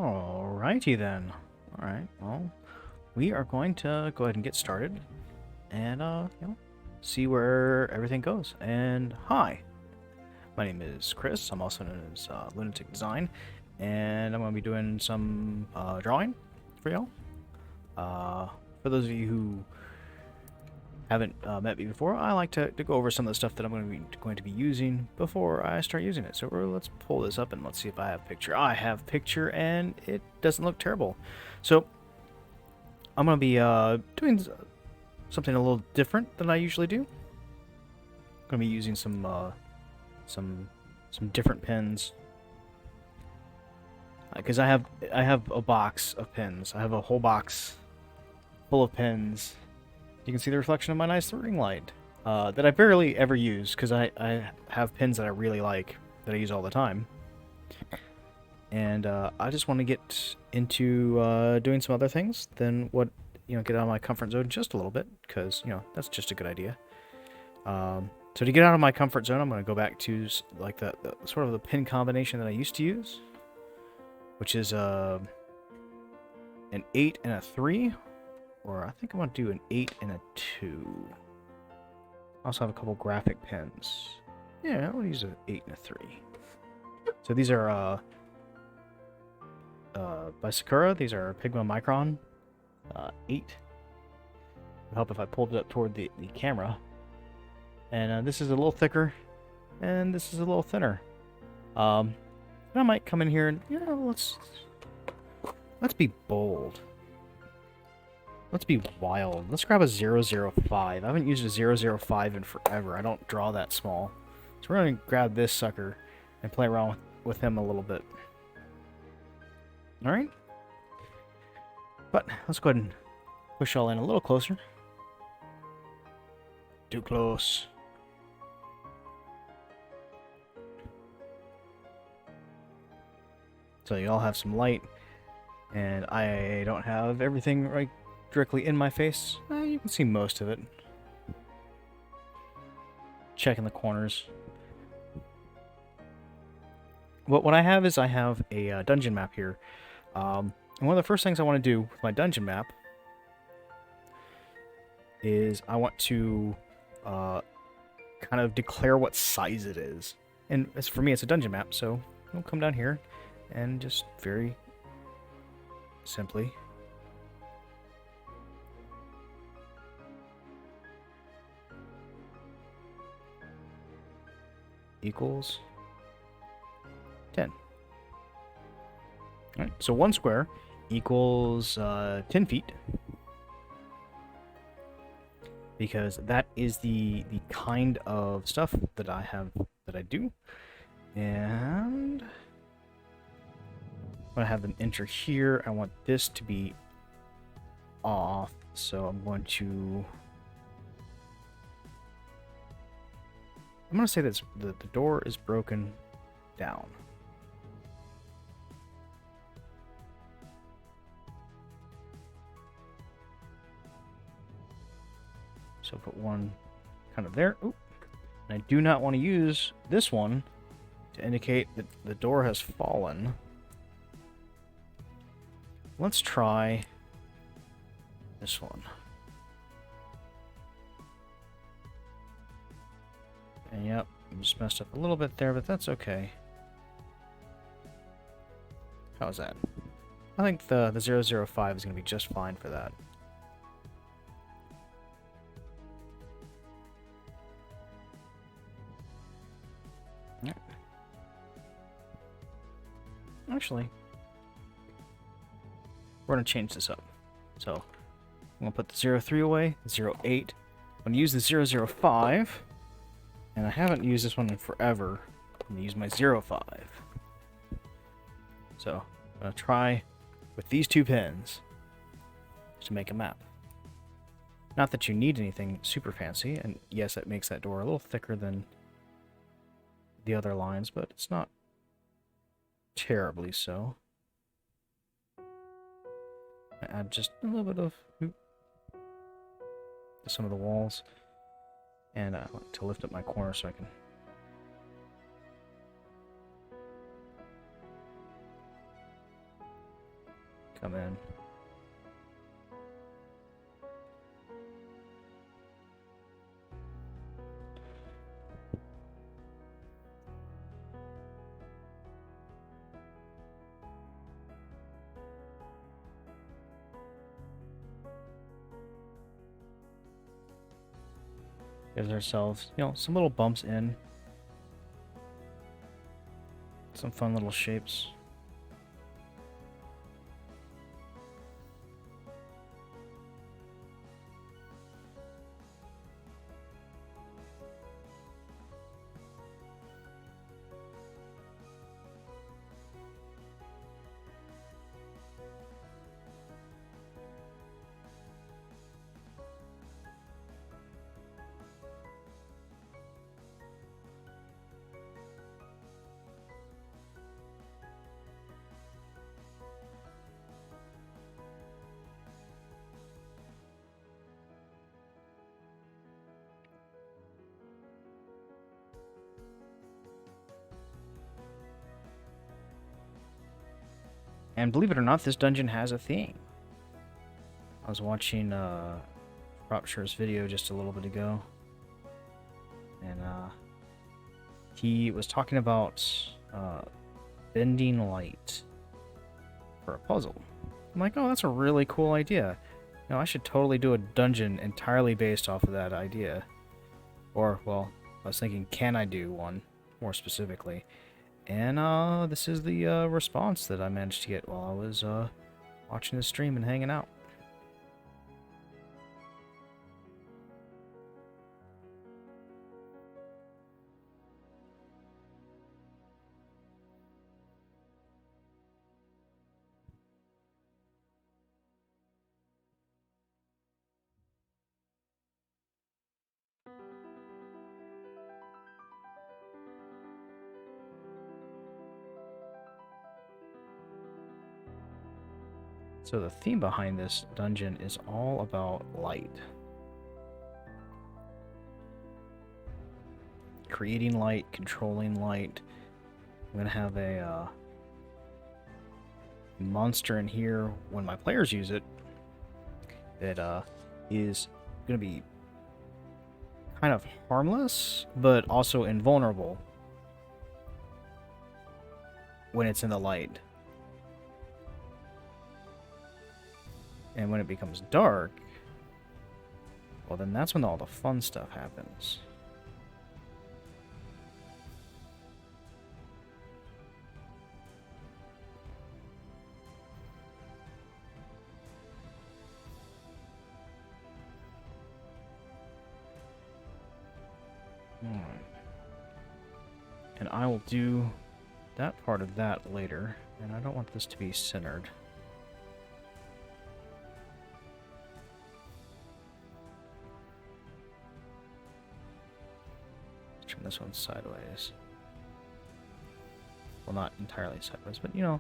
Alrighty then. Alright, well, we are going to go ahead and get started and, see where everything goes. And hi, my name is Chris. I'm also known as Lunatic Design, and I'm going to be doing some drawing for y'all. For those of you who haven't met me before, I like to go over some of the stuff that I'm going to be using before I start using it. So let's pull this up and let's see if I have picture. I have picture, and it doesn't look terrible. So I'm going to be doing something a little different than I usually do. I'm going to be using some different pens because I have a box of pens. I have a whole box full of pens. You can see the reflection of my nice ring light that I barely ever use because I have pens that I really like that I use all the time. And I just want to get into doing some other things than what, get out of my comfort zone just a little bit because, that's just a good idea. So to get out of my comfort zone, I'm going to go back to like the sort of the pen combination that I used to use, which is an 8 and a 3. Or I think I want to do an 8 and a 2. I also have a couple graphic pens. Yeah, I'll use an 8 and a 3. So these are by Sakura. These are Pigma Micron 8. It would help if I pulled it up toward the camera. And this is a little thicker, and this is a little thinner. And I might come in here and let's be bold. Let's be wild. Let's grab a 005. I haven't used a 005 in forever. I don't draw that small. So we're going to grab this sucker and play around with him a little bit. Alright? But let's go ahead and push y'all in a little closer. Too close. So you all have some light. And I don't have everything right directly in my face. You can see most of it. Checking the corners. What I have is I have a dungeon map here. And one of the first things I want to do with my dungeon map is I want to kind of declare what size it is. And as for me, it's a dungeon map, so I'll come down here and just very simply equals 10. Alright, so 1 square equals 10 feet. Because that is the kind of stuff that I do. And I'm going to have them enter here. I want this to be off, so I'm going to say that the door is broken down. So put one kind of there. Oop. And I do not want to use this one to indicate that the door has fallen. Let's try this one. And yep, just messed up a little bit there, but that's okay. How's that? I think the 005 is going to be just fine for that. Yep. Actually, we're going to change this up. So, I'm going to put the 03 away, 08. I'm going to use the 005. And I haven't used this one in forever. I'm going to use my 05. So, I'm going to try with these two pens to make a map. Not that you need anything super fancy, and yes, that makes that door a little thicker than the other lines, but it's not terribly so. I add just a little bit of to some of the walls. And I want to lift up my corner so I can come in. Gives ourselves, some little bumps in. Some fun little shapes. And believe it or not, this dungeon has a theme. I was watching Propshire's video just a little bit ago, and he was talking about bending light for a puzzle. I'm like, oh, that's a really cool idea. I should totally do a dungeon entirely based off of that idea. Or, well, I was thinking, can I do one more specifically? And this is the response that I managed to get while I was watching the stream and hanging out. So the theme behind this dungeon is all about light. Creating light, controlling light. I'm going to have a monster in here when my players use it that is going to be kind of harmless, but also invulnerable when it's in the light. And when it becomes dark, well, then that's when all the fun stuff happens. And I will do that part of that later, and I don't want this to be centered. Turn this one sideways. Well, not entirely sideways, but a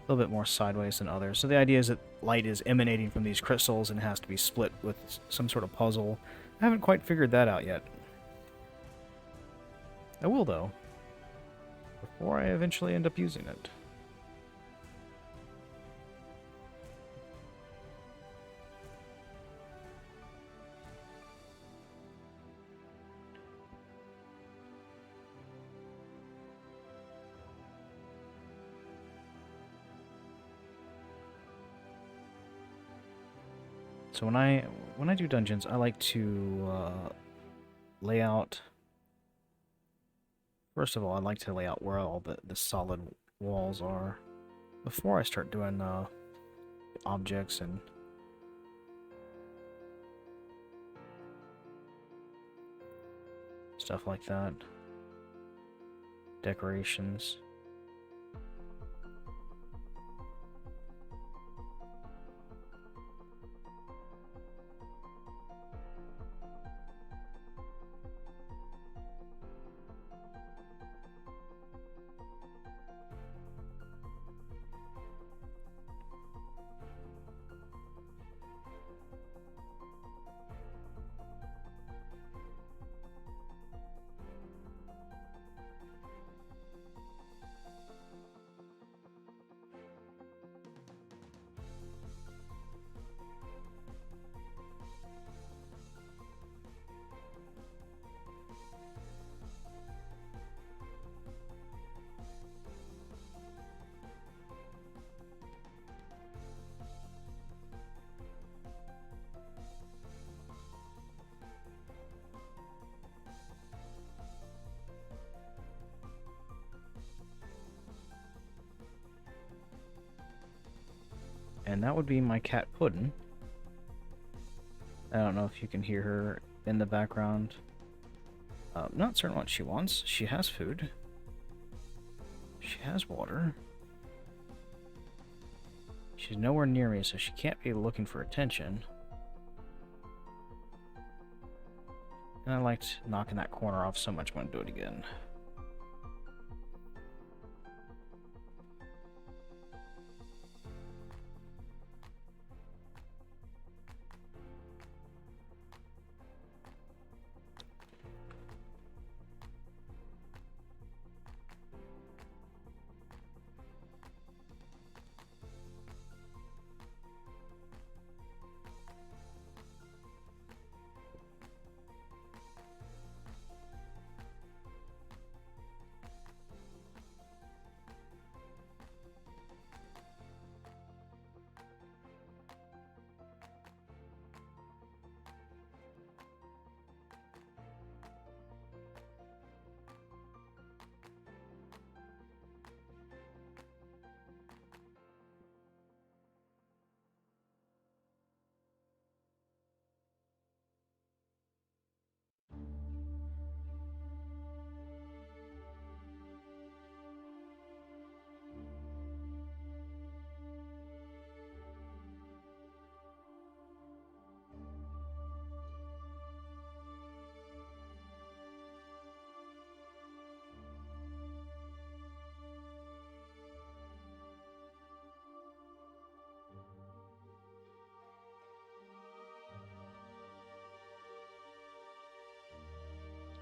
little bit more sideways than others. So the idea is that light is emanating from these crystals and has to be split with some sort of puzzle. I haven't quite figured that out yet. I will, though, before I eventually end up using it. So when I do dungeons, I like to lay out. First of all, I'd like to lay out where all the solid walls are before I start doing objects and stuff like that. Decorations. And that would be my cat Puddin'. I don't know if you can hear her in the background. Not certain what she wants. She has food. She has water. She's nowhere near me, so she can't be looking for attention. And I liked knocking that corner off so much, I'm gonna do it again.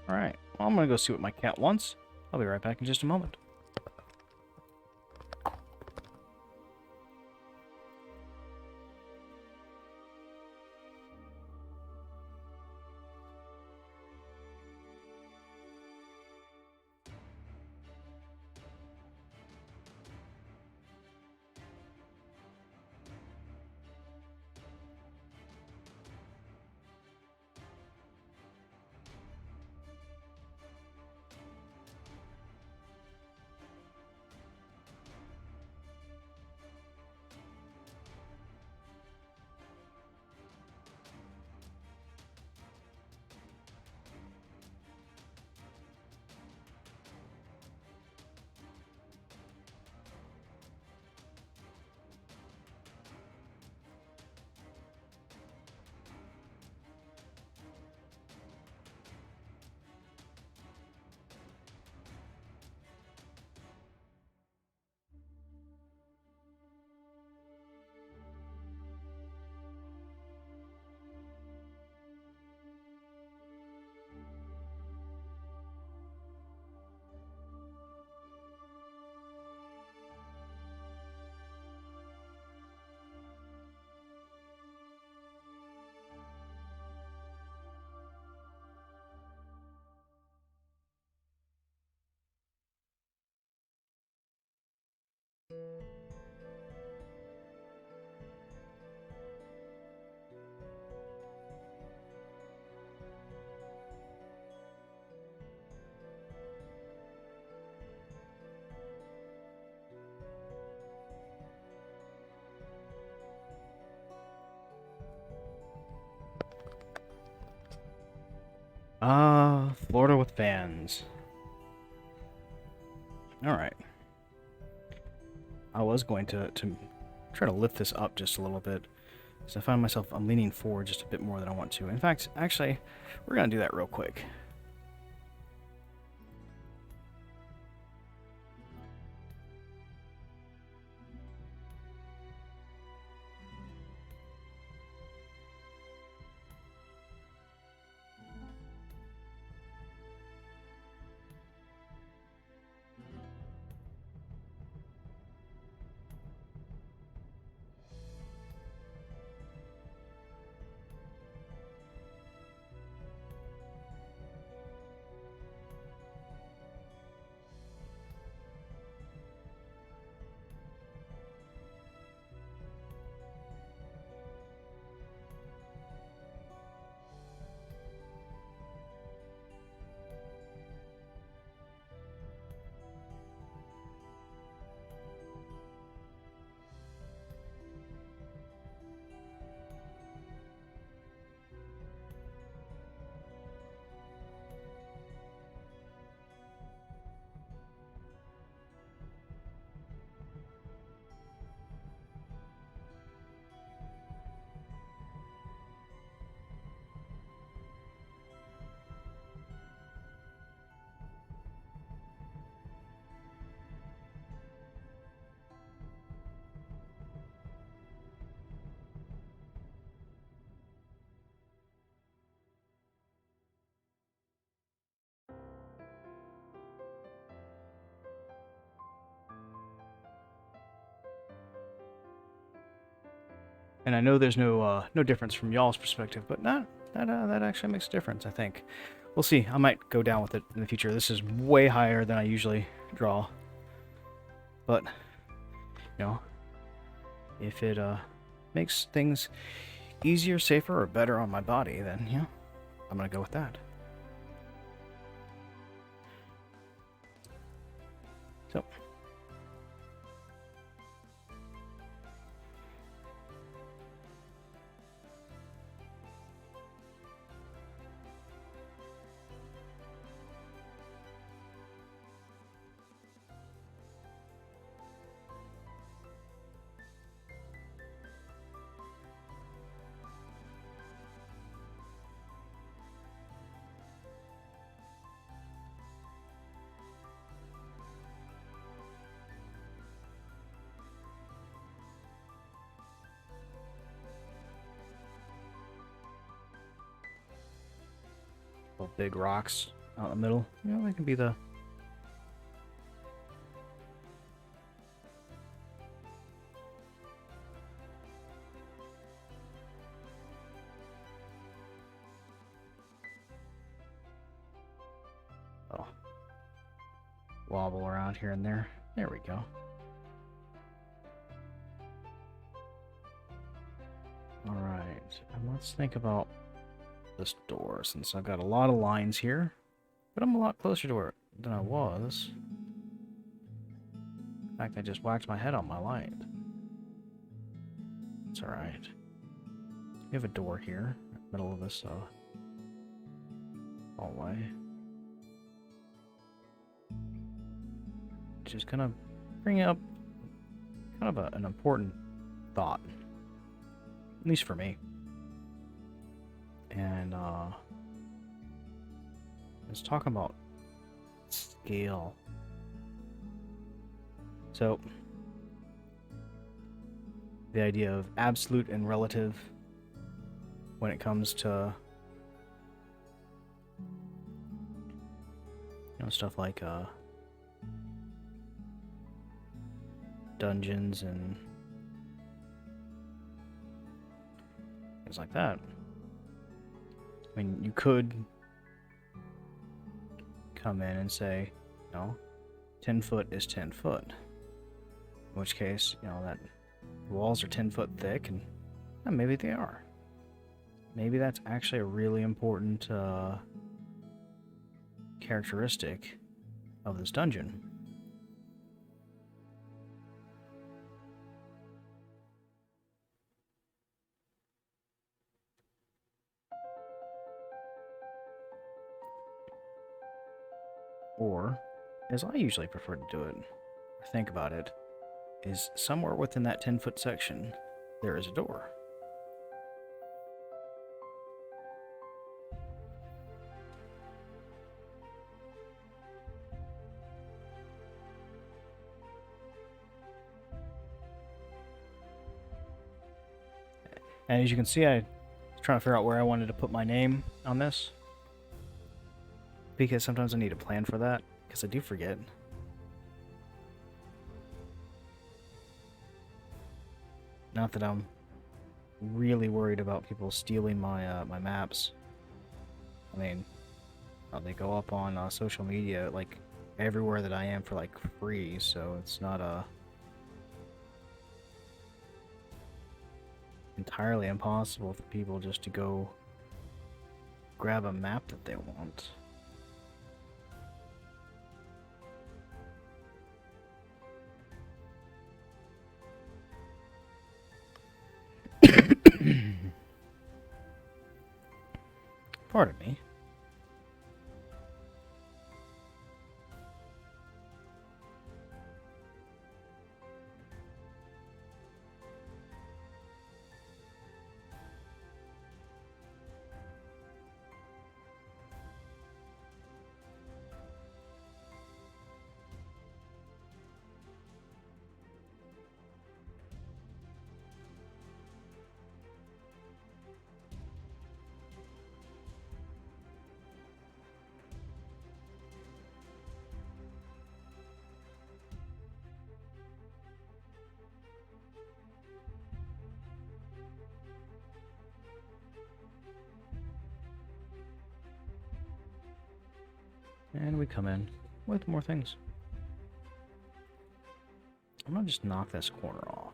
Alright, well, I'm gonna go see what my cat wants. I'll be right back in just a moment. Florida with fans. Alright. I was going to try to lift this up just a little bit. So I find myself, I'm leaning forward just a bit more than I want to. In fact, actually, we're going to do that real quick. And I know there's no difference from y'all's perspective, but that actually makes a difference, I think. We'll see. I might go down with it in the future. This is way higher than I usually draw. But, you know, if it makes things easier, safer, or better on my body, then, yeah, I'm going to go with that. So. Big rocks out in the middle. You know, they can be the... Oh. Wobble around here and there. There we go. Alright, and let's think about this door, since I've got a lot of lines here, but I'm a lot closer to it than I was. In fact, I just whacked my head on my light. It's alright. We have a door here, in the middle of this hallway. Just gonna bring up kind of an important thought, at least for me. And let's talk about scale. So, the idea of absolute and relative when it comes to, you know, stuff like dungeons and things like that. I mean, you could come in and say, you know, 10 foot is 10 foot. In which case, you know, that the walls are 10 foot thick, and maybe they are. Maybe that's actually a really important characteristic of this dungeon. Or, as I usually prefer to do it, or think about it, is somewhere within that 10-foot section, there is a door. And as you can see, I was trying to figure out where I wanted to put my name on this, because sometimes I need a plan for that, because I do forget. Not that I'm really worried about people stealing my my maps. I mean, they go up on social media, like, everywhere that I am for, like, free, so it's not entirely impossible for people just to go grab a map that they want. Pardon me. And we come in with more things. I'm gonna just knock this corner off.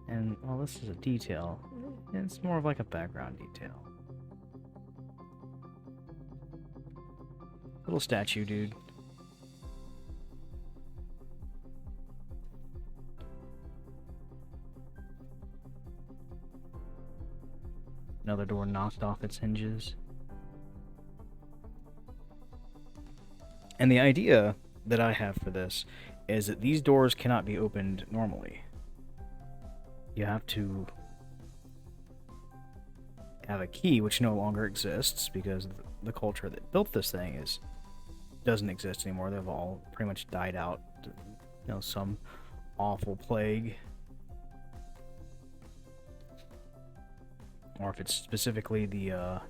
And, well, this is a detail. It's more of like a background detail. Little statue, dude. Another door knocked off its hinges. And the idea that I have for this is that these doors cannot be opened normally. You have to have a key, which no longer exists because the culture that built this thing doesn't exist anymore. They've all pretty much died out. You know, some awful plague. Or if it's specifically the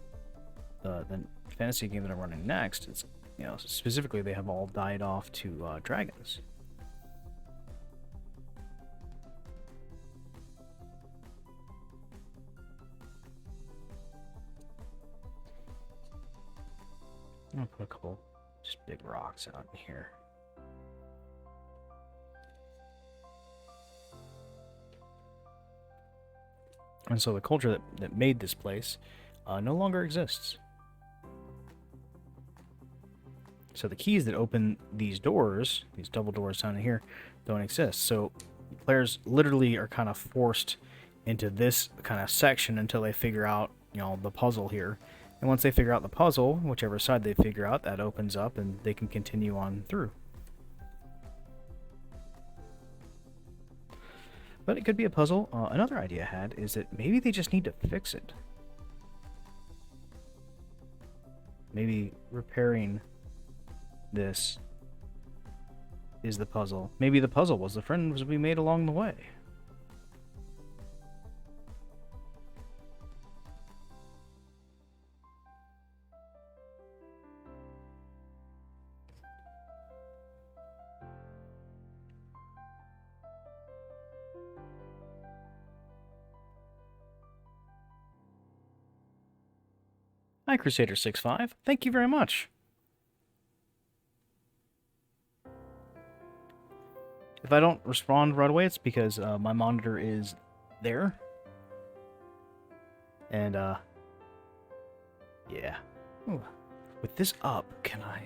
fantasy game that I'm running next, it's, you know, specifically they have all died off to dragons. I'll put a couple just big rocks out in here. And so the culture that made this place no longer exists. So the keys that open these doors, these double doors down here, don't exist. So players literally are kind of forced into this kind of section until they figure out, you know, the puzzle here. And once they figure out the puzzle, whichever side they figure out, that opens up and they can continue on through. But it could be a puzzle. Another idea I had is that maybe they just need to fix it. Maybe repairing this is the puzzle. Maybe the puzzle was the friends we made along the way. Hi, Crusader65. Thank you very much. If I don't respond right away, it's because my monitor is there. And, yeah. Ooh. With this up, can I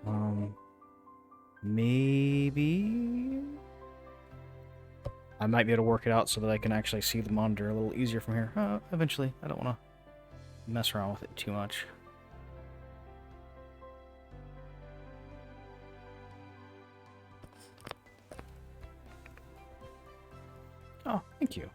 come... Maybe... I might be able to work it out so that I can actually see the monitor a little easier from here. Eventually. I don't want to mess around with it too much. Oh, thank you.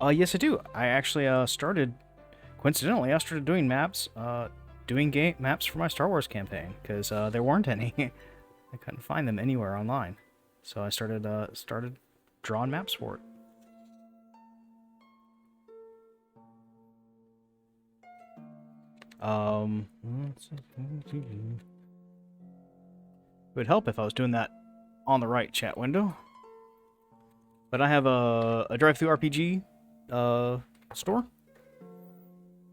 Yes, I do. I actually started, coincidentally, I started doing maps, doing game maps for my Star Wars campaign, because there weren't any. I couldn't find them anywhere online. So I started drawing maps for it. It would help if I was doing that on the right chat window. But I have a DriveThru RPG store,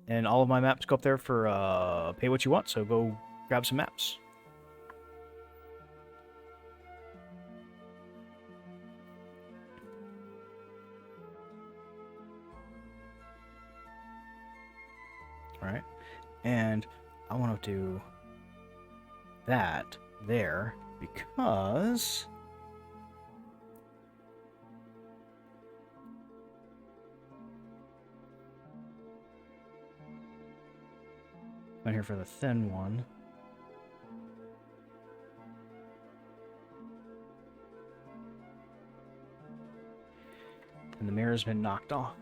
and all of my maps go up there for pay what you want. So go grab some maps. Right? And I want to do that there because I'm here for the thin one. And the mirror's been knocked off.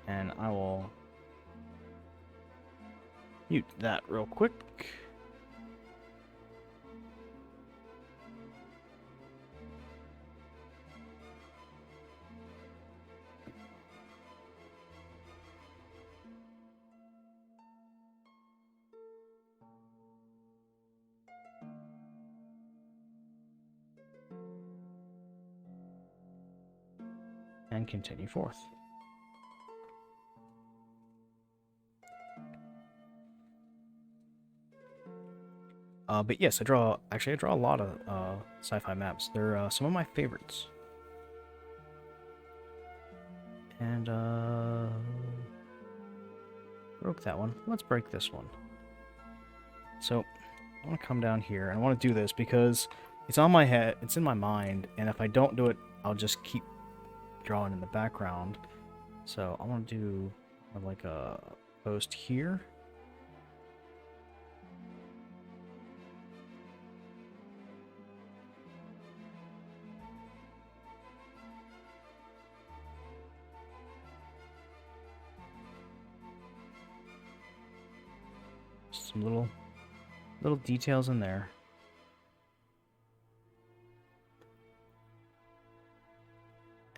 And I will mute that real quick. And continue forth. But yes, I draw a lot of sci-fi maps. They're some of my favorites. And broke that one. Let's break this one. So I want to come down here and I want to do this because it's on my head, it's in my mind, and if I don't do it, I'll just keep drawing in the background. So I want to do like a post here. Some little details in there.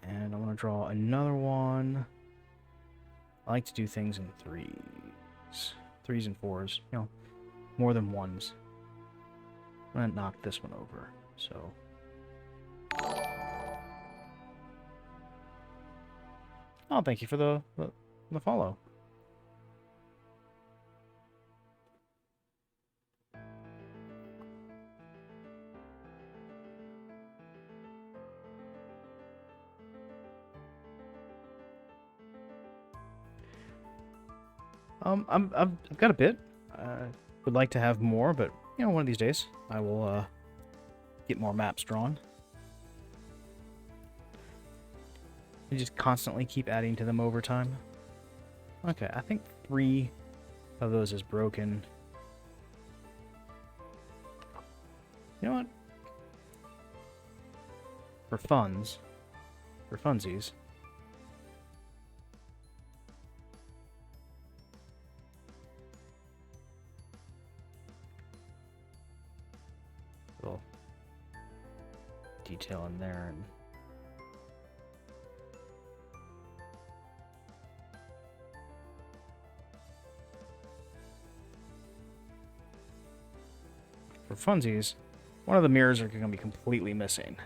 And I want to draw another one. I like to do things in threes and fours, you know, more than ones. I'm gonna knock this one over. So oh, thank you for the follow. I've got a bit. Would like to have more, but you know, one of these days I will get more maps drawn. You just constantly keep adding to them over time. Okay, I think 3 of those is broken. You know what? For funsies. Little detail in there and for funsies, one of the mirrors are going to be completely missing.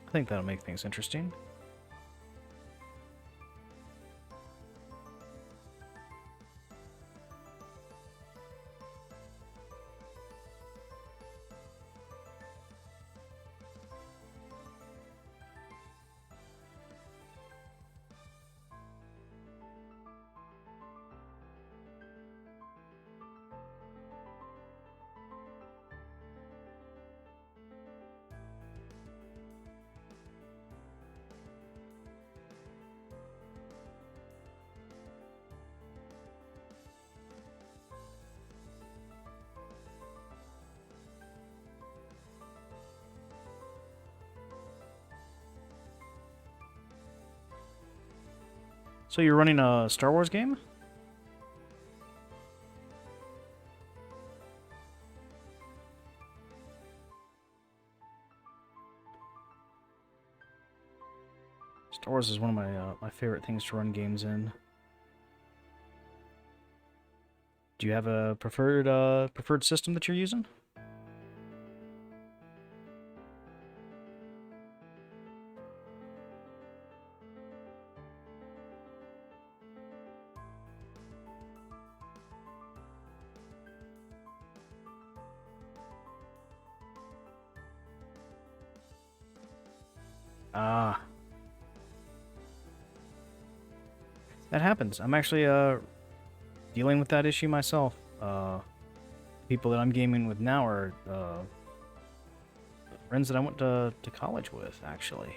I think that'll make things interesting. So you're running a Star Wars game? Star Wars is one of my favorite things to run games in. Do you have a preferred system that you're using? Ah, that happens. I'm actually dealing with that issue myself. People that I'm gaming with now are friends that I went to college with, actually.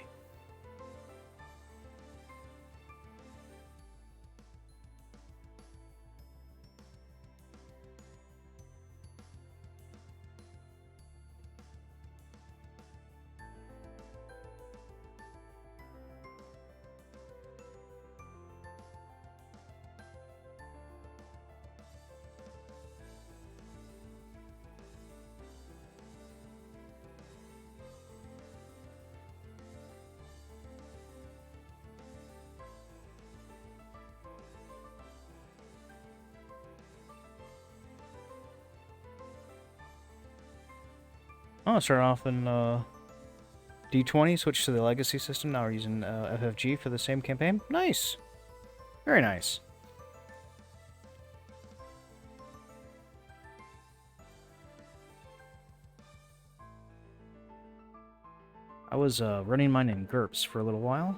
Oh, start off in D20, switch to the legacy system. Now we're using FFG for the same campaign. Nice. Very nice. I was running mine in GURPS for a little while.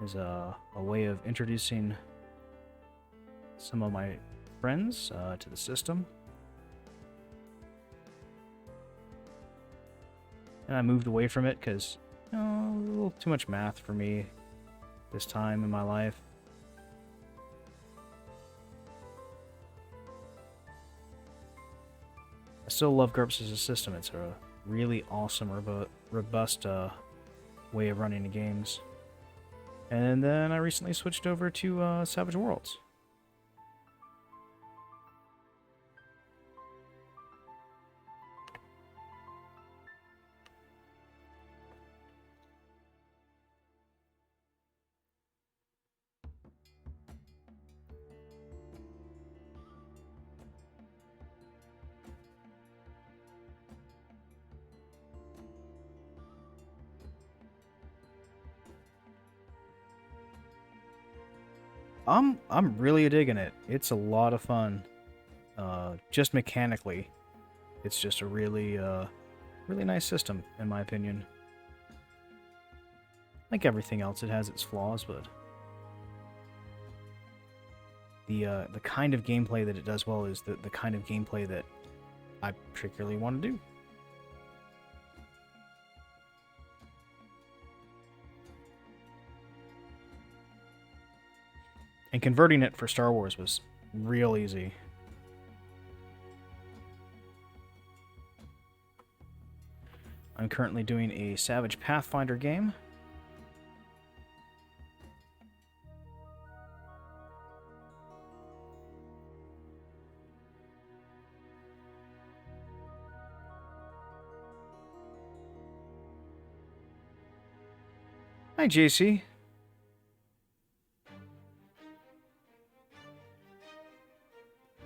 As a way of introducing some of my friends to the system. And I moved away from it because, a little too much math for me this time in my life. I still love GURPS as a system. It's a really awesome, robust way of running the games. And then I recently switched over to Savage Worlds. I'm really digging it. It's a lot of fun. Just mechanically, it's just a really really nice system in my opinion. Like everything else, it has its flaws, but the kind of gameplay that it does well is the kind of gameplay that I particularly want to do. And converting it for Star Wars was real easy. I'm currently doing a Savage Pathfinder game. Hi, JC.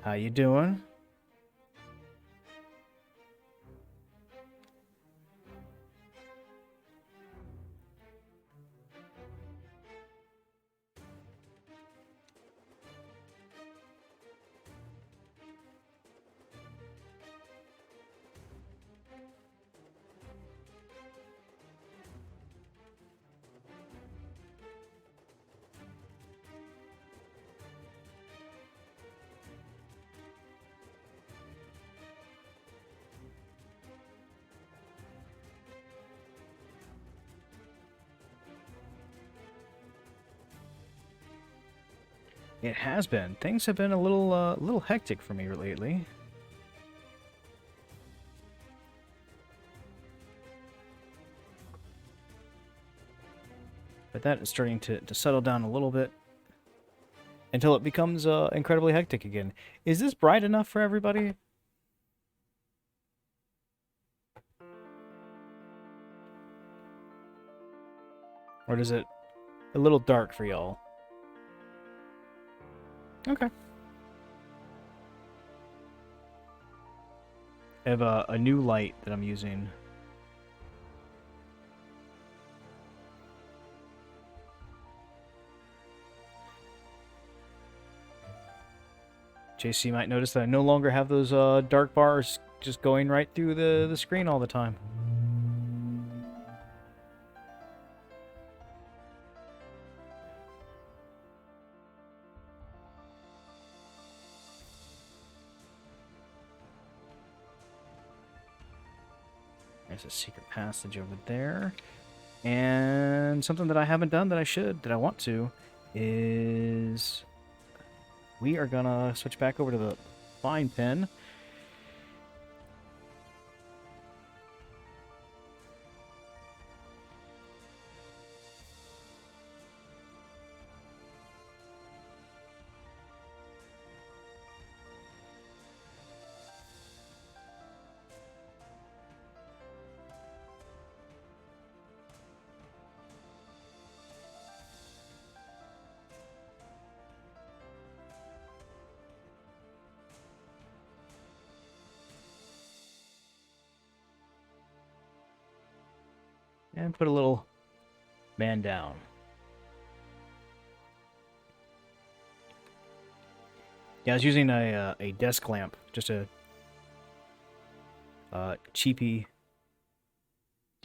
How you doing? It has been. Things have been a little hectic for me lately. But that is starting to settle down a little bit until it becomes incredibly hectic again. Is this bright enough for everybody? Or is it a little dark for y'all? Okay. I have a new light that I'm using. JC might notice that I no longer have those dark bars just going right through the screen all the time. There's a secret passage over there. And something that I haven't done that I want to, is we are gonna switch back over to the vine pen. And put a little man down. Yeah, I was using a desk lamp, just a cheapy,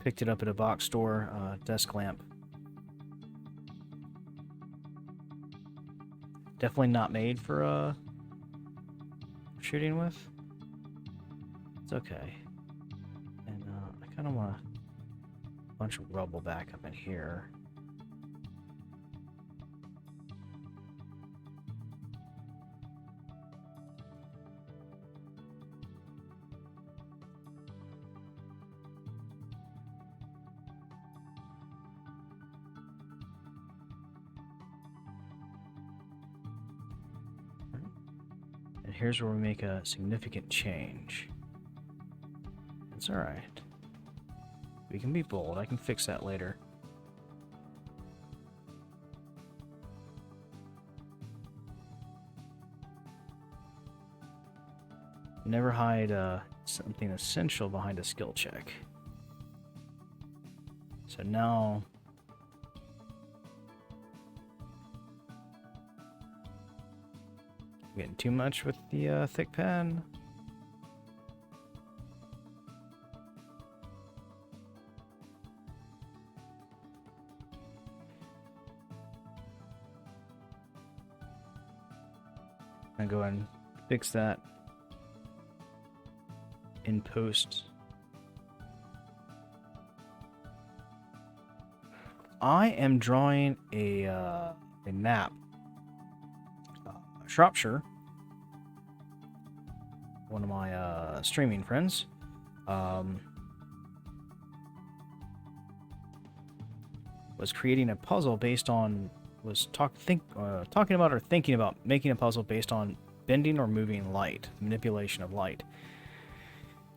picked it up at a box store desk lamp. Definitely not made for shooting with. It's okay. And I kind of want a bunch of rubble back up in here. And here's where we make a significant change. It's alright. We can be bold. I can fix that later. Never hide something essential behind a skill check. So now... getting too much with the thick pen. I'm gonna go ahead and fix that in post. I am drawing a map. Shropshire, one of my streaming friends, was creating a puzzle based on talking about or thinking about making a puzzle based on bending or moving light, manipulation of light.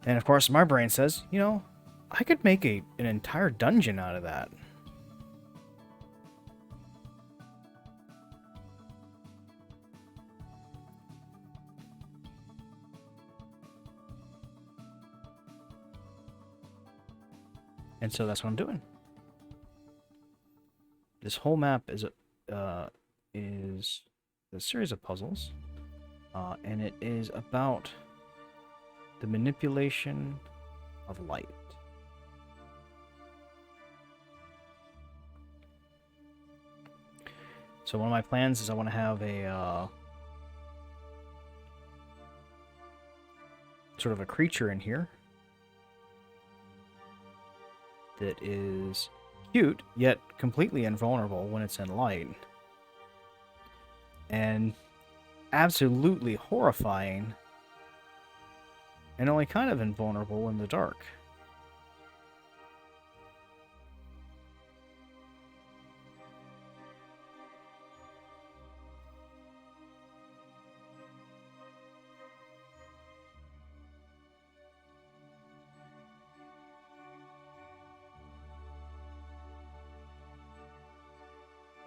And of course, my brain says, you know, I could make an entire dungeon out of that. And so that's what I'm doing. This whole map is a series of puzzles, and it is about the manipulation of light. So one of my plans is I want to have a sort of a creature in here that is cute, yet completely invulnerable when it's in light. And absolutely horrifying, and only kind of invulnerable in the dark.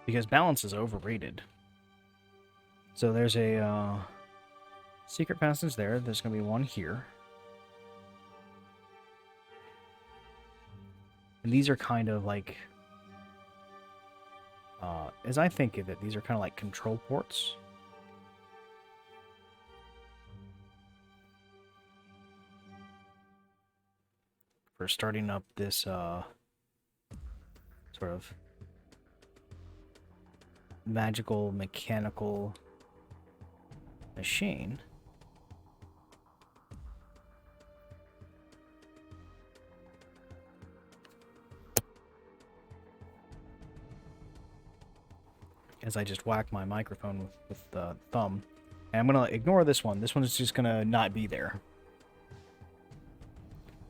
Because balance is overrated. So there's a secret passage there. There's going to be one here. And these are kind of like, as I think of it, these are kind of like control ports. For starting up this sort of magical, mechanical machine. as I just whack my microphone with the thumb. And I'm going to ignore this one. This one is just going to not be there.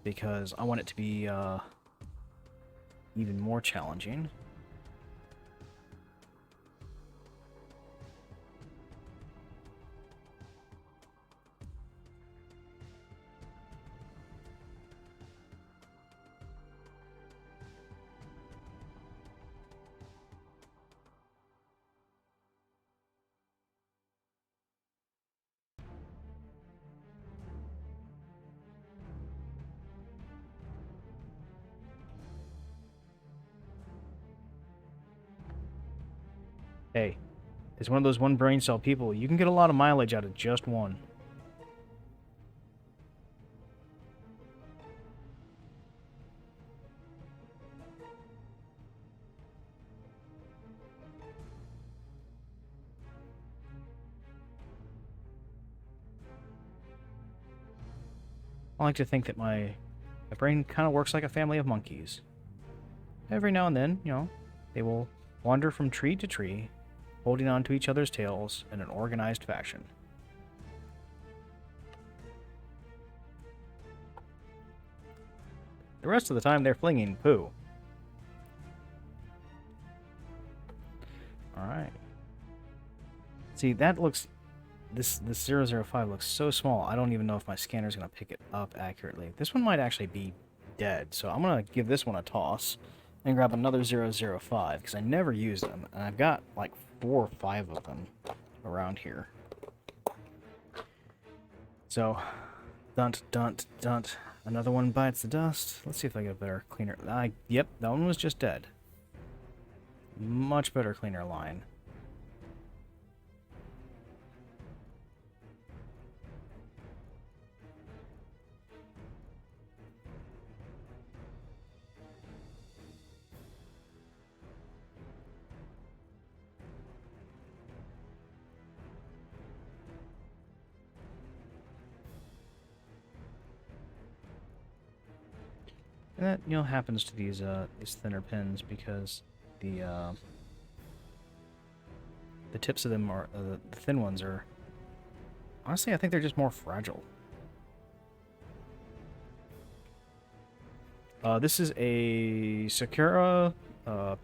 Because I want it to be even more challenging. Hey, as one of those one brain cell people, you can get a lot of mileage out of just one. I like to think that my brain kind of works like a family of monkeys. Every now and then, they will wander from tree to tree, holding on to each other's tails in an organized fashion. The rest of the time, they're flinging poo. Alright. See, that looks... This 005 looks so small, I don't even know if my scanner's going to pick it up accurately. This one might actually be dead, so I'm going to give this one a toss and grab another 005, because I never use them, and I've got like 4 or 5 of them around here. So, dunt, dunt, dunt. Another one bites the dust. Let's see if I get a better, cleaner... Yep, that one was just dead. Much better, cleaner line. And that, happens to these thinner pins because the tips of them are, the thin ones are, honestly, I think they're just more fragile. This is a Sakura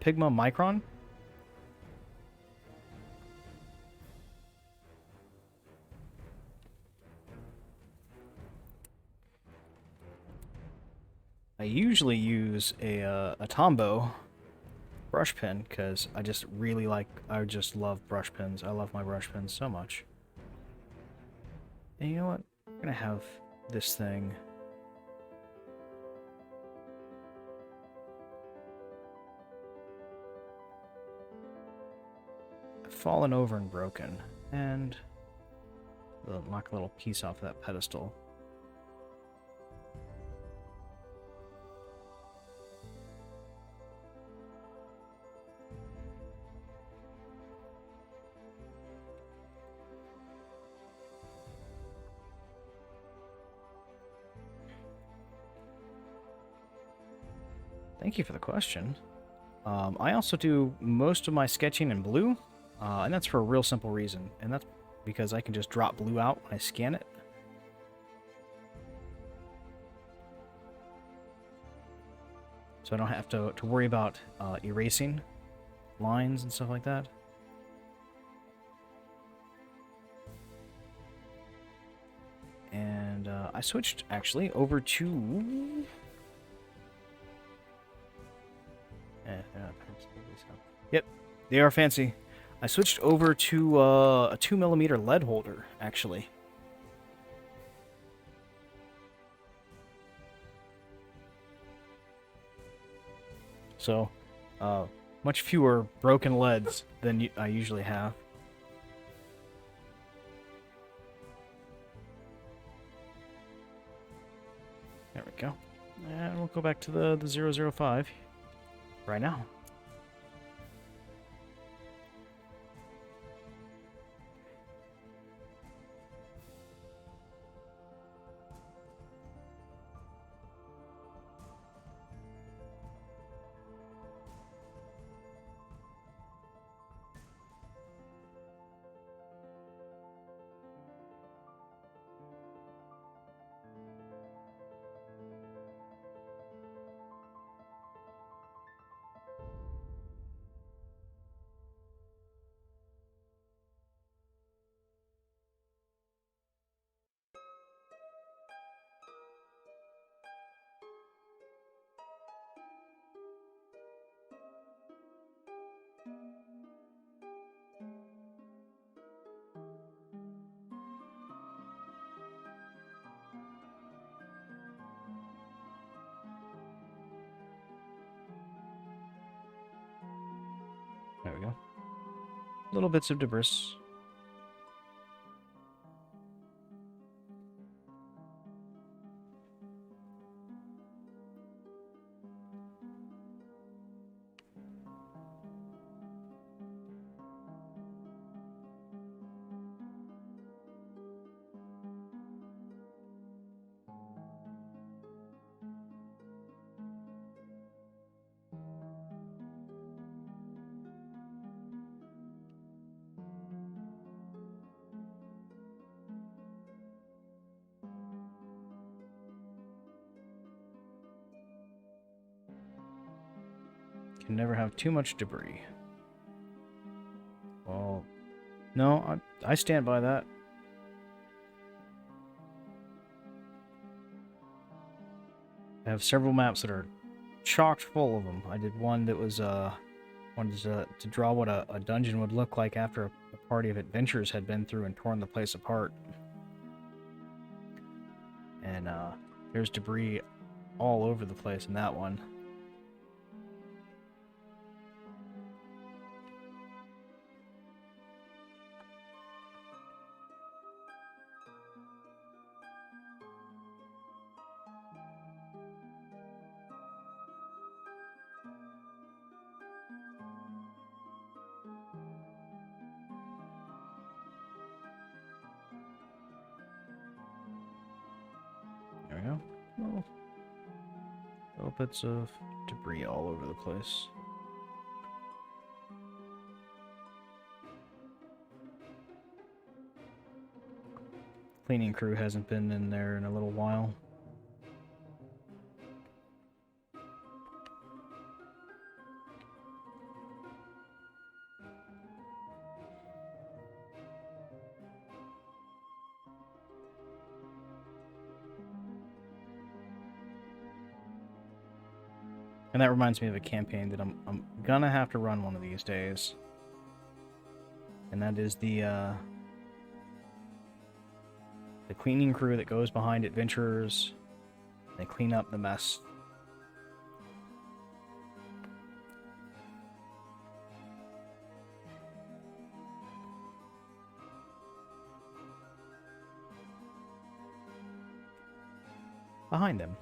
Pigma Micron. I usually use a Tombow brush pen because I just love brush pens. I love my brush pens so much. And you know what? I'm gonna have this thing fallen over and broken, and knock a little piece off that pedestal. Thank you for the question. I also do most of my sketching in blue, and that's for a real simple reason, and that's because I can just drop blue out when I scan it. So I don't have to worry about erasing lines and stuff like that. And I switched, actually, over to... Yep, they are fancy. I switched over to a 2mm lead holder, actually. So, much fewer broken leads than I usually have. There we go. And we'll go back to the 005 right now. we go. Little bits of debris. Can never have too much debris. Well, no, I stand by that. I have several maps that are chocked full of them. I did one that was wanted to draw what a dungeon would look like after a party of adventurers had been through and torn the place apart. And there's debris all over the place in that one. There we go. Little bits of debris all over the place. Cleaning crew hasn't been in there in a little while. And that reminds me of a campaign that I'm gonna have to run one of these days. And that is the cleaning crew that goes behind adventurers. They clean up the mess. Behind them.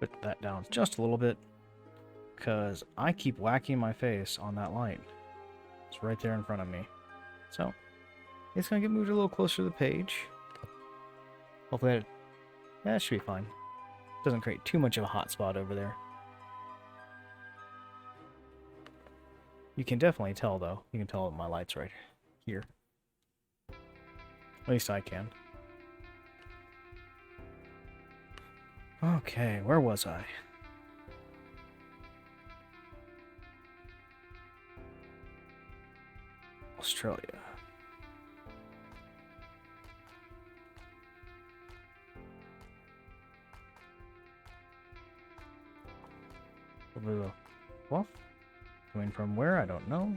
Put that down just a little bit, because I keep whacking my face on that light. It's right there in front of me. So, it's going to get moved a little closer to the page. Hopefully that should be fine. Doesn't create too much of a hot spot over there. You can definitely tell, though. You can tell my light's right here. At least I can. Okay, where was I? Australia. Well, coming from where? I don't know.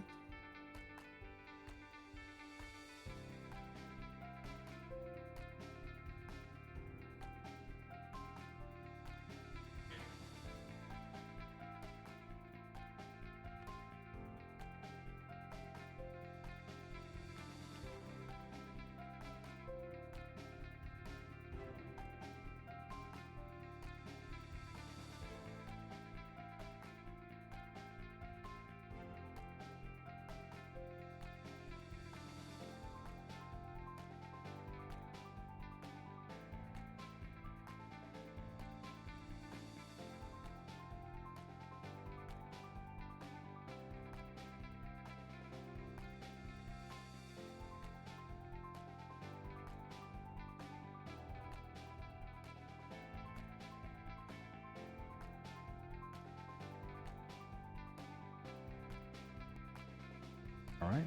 Alright.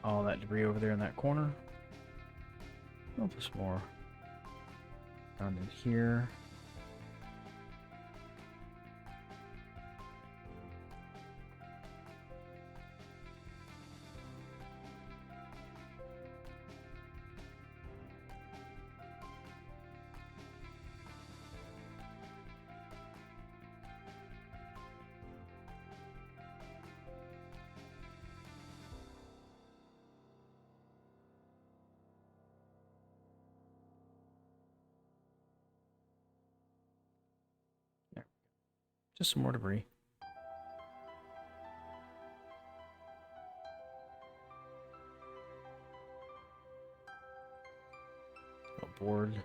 All that debris over there in that corner. I'll put some more down in here. Just some more debris. A board.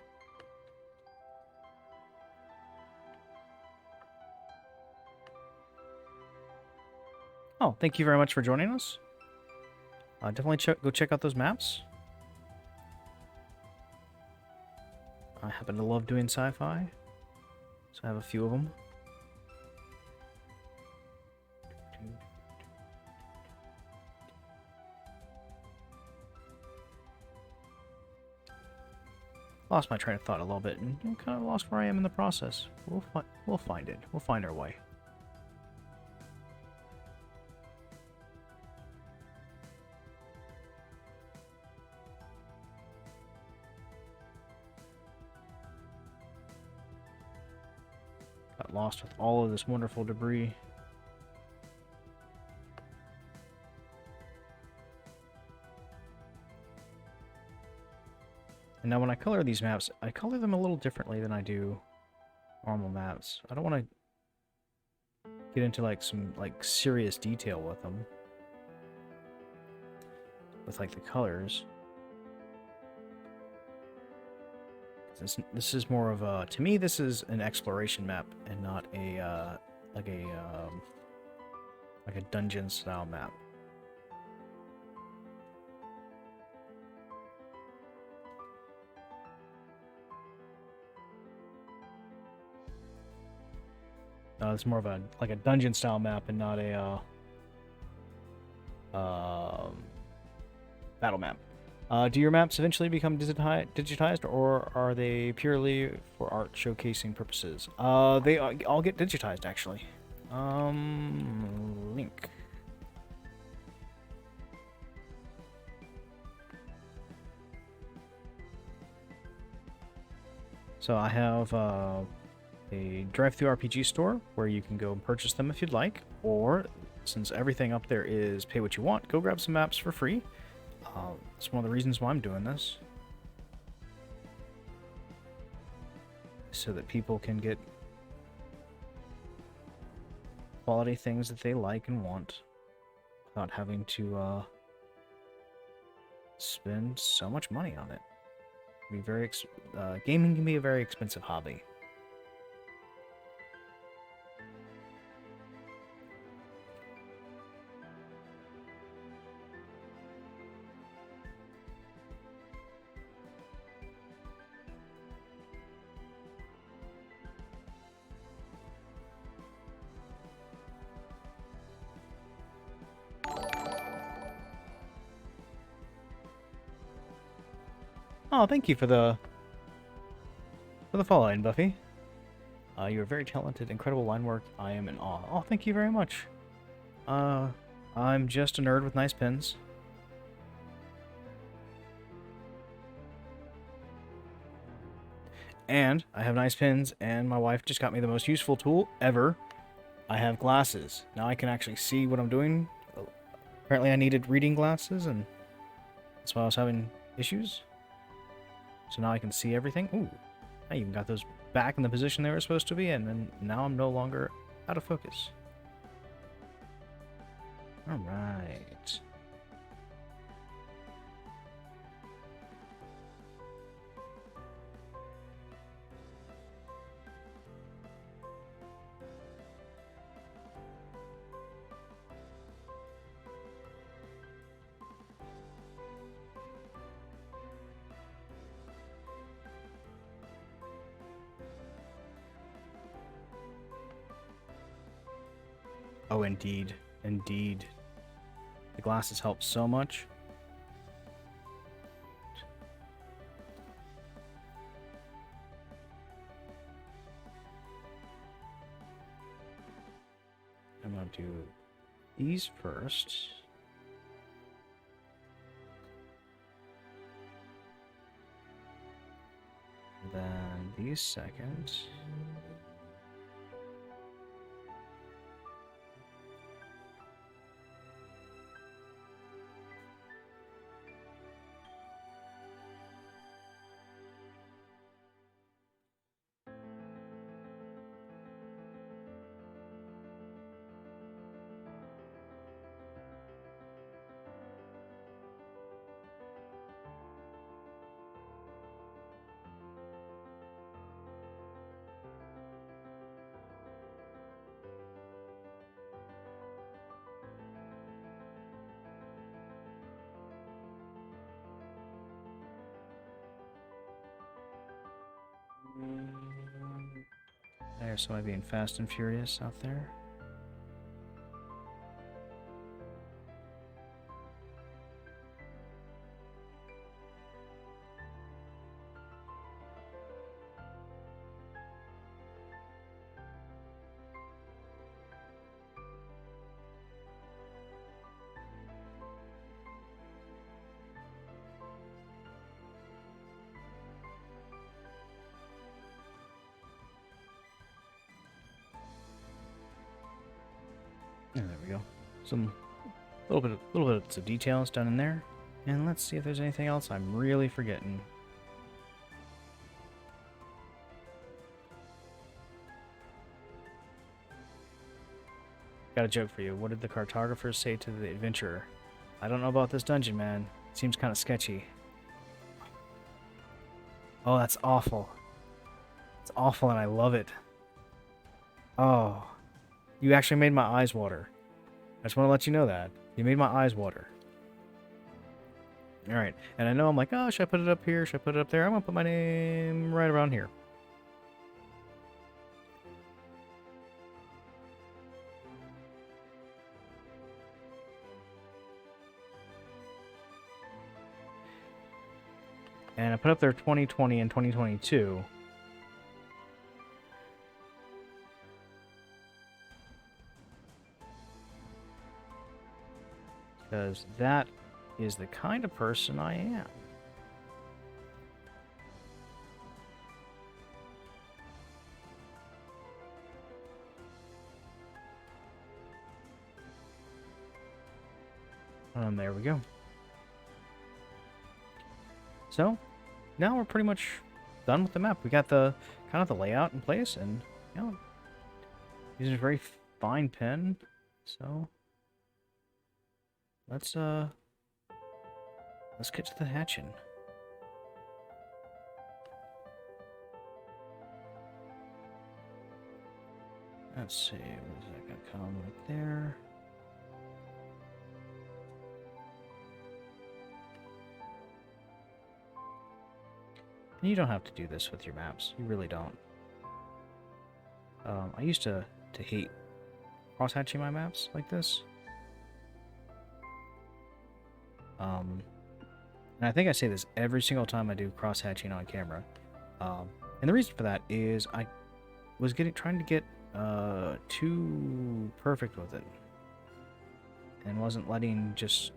Oh, thank you very much for joining us. Definitely go check out those maps. I happen to love doing sci-fi, so I have a few of them. Lost my train of thought a little bit, and kind of lost where I am in the process. We'll find it. We'll find our way. Got lost with all of this wonderful debris. And now when I color these maps, I color them a little differently than I do normal maps. I don't want to get into like some serious detail with them. With like the colors. This is more of a, to me this is an exploration map and not a like a dungeon style map. It's more of a like a dungeon style map and not a battle map. Do your maps eventually become digitized, or are they purely for art showcasing purposes? They all get digitized actually. Link. So I have a drive-thru RPG store where you can go and purchase them if you'd like, or since everything up there is pay what you want, go grab some maps for free. It's one of the reasons why I'm doing this, so that people can get quality things that they like and want without having to spend so much money on it. Gaming can be a very expensive hobby. Oh, thank you for the following, Buffy. You're very talented, incredible line work. I am in awe. Oh, thank you very much. I'm just a nerd with nice pens. And I have nice pens, and my wife just got me the most useful tool ever. I have glasses. Now I can actually see what I'm doing. Apparently I needed reading glasses, and that's why I was having issues. So now I can see everything. Ooh, I even got those back in the position they were supposed to be in, and now I'm no longer out of focus. Alright. Oh, indeed. Indeed. The glasses help so much. I'm going to do these first. Then these second. There's somebody being fast and furious out there. And there we go. Some little bit of details done in there. And let's see if there's anything else I'm really forgetting. Got a joke for you. What did the cartographers say to the adventurer? I don't know about this dungeon, man. It seems kind of sketchy. Oh, that's awful. It's awful and I love it. Oh. You actually made my eyes water. I just want to let you know that. You made my eyes water. Alright. And I know I'm like, oh, should I put it up here? Should I put it up there? I'm going to put my name right around here. And I put up there 2020 and 2022. Because that is the kind of person I am. There we go. So, now we're pretty much done with the map. We got the kind of the layout in place, and you know, using a very fine pen. So, let's get to the hatching. Let's see, where's that gonna come right there? And you don't have to do this with your maps. You really don't. I used to hate cross-hatching my maps like this. And I think I say this every single time I do cross-hatching on camera. And the reason for that is I was trying to get too perfect with it. And wasn't letting just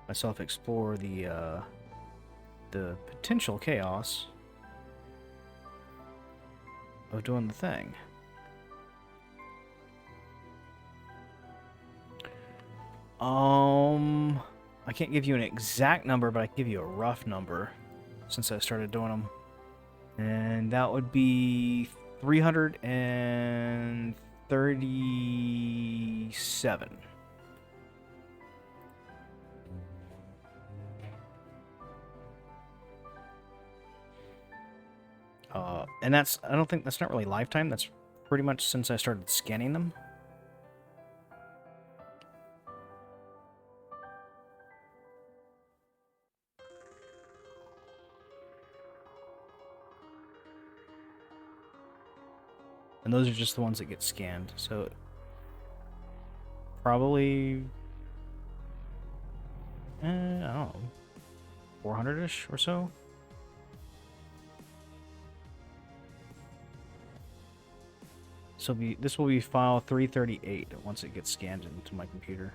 myself explore the potential chaos of doing the thing. I can't give you an exact number, but I can give you a rough number since I started doing them. And that would be 337. And I don't think that's not really lifetime. That's pretty much since I started scanning them. And And those are just the ones that get scanned. So probably, I don't know, 400-ish or so. So this will be file 338 once it gets scanned into my computer.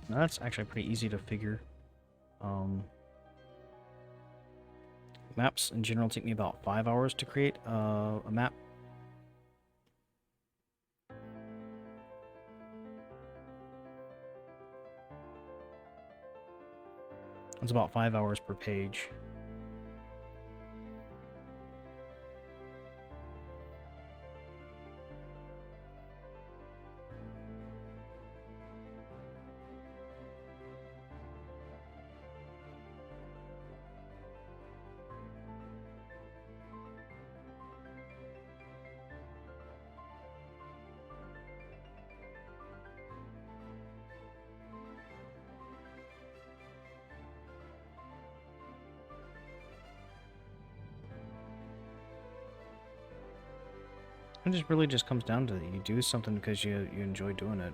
Now that's actually pretty easy to figure. Maps in general take me about 5 hours to create a map. It's about 5 hours per page. It just really just comes down to you do something because you enjoy doing it.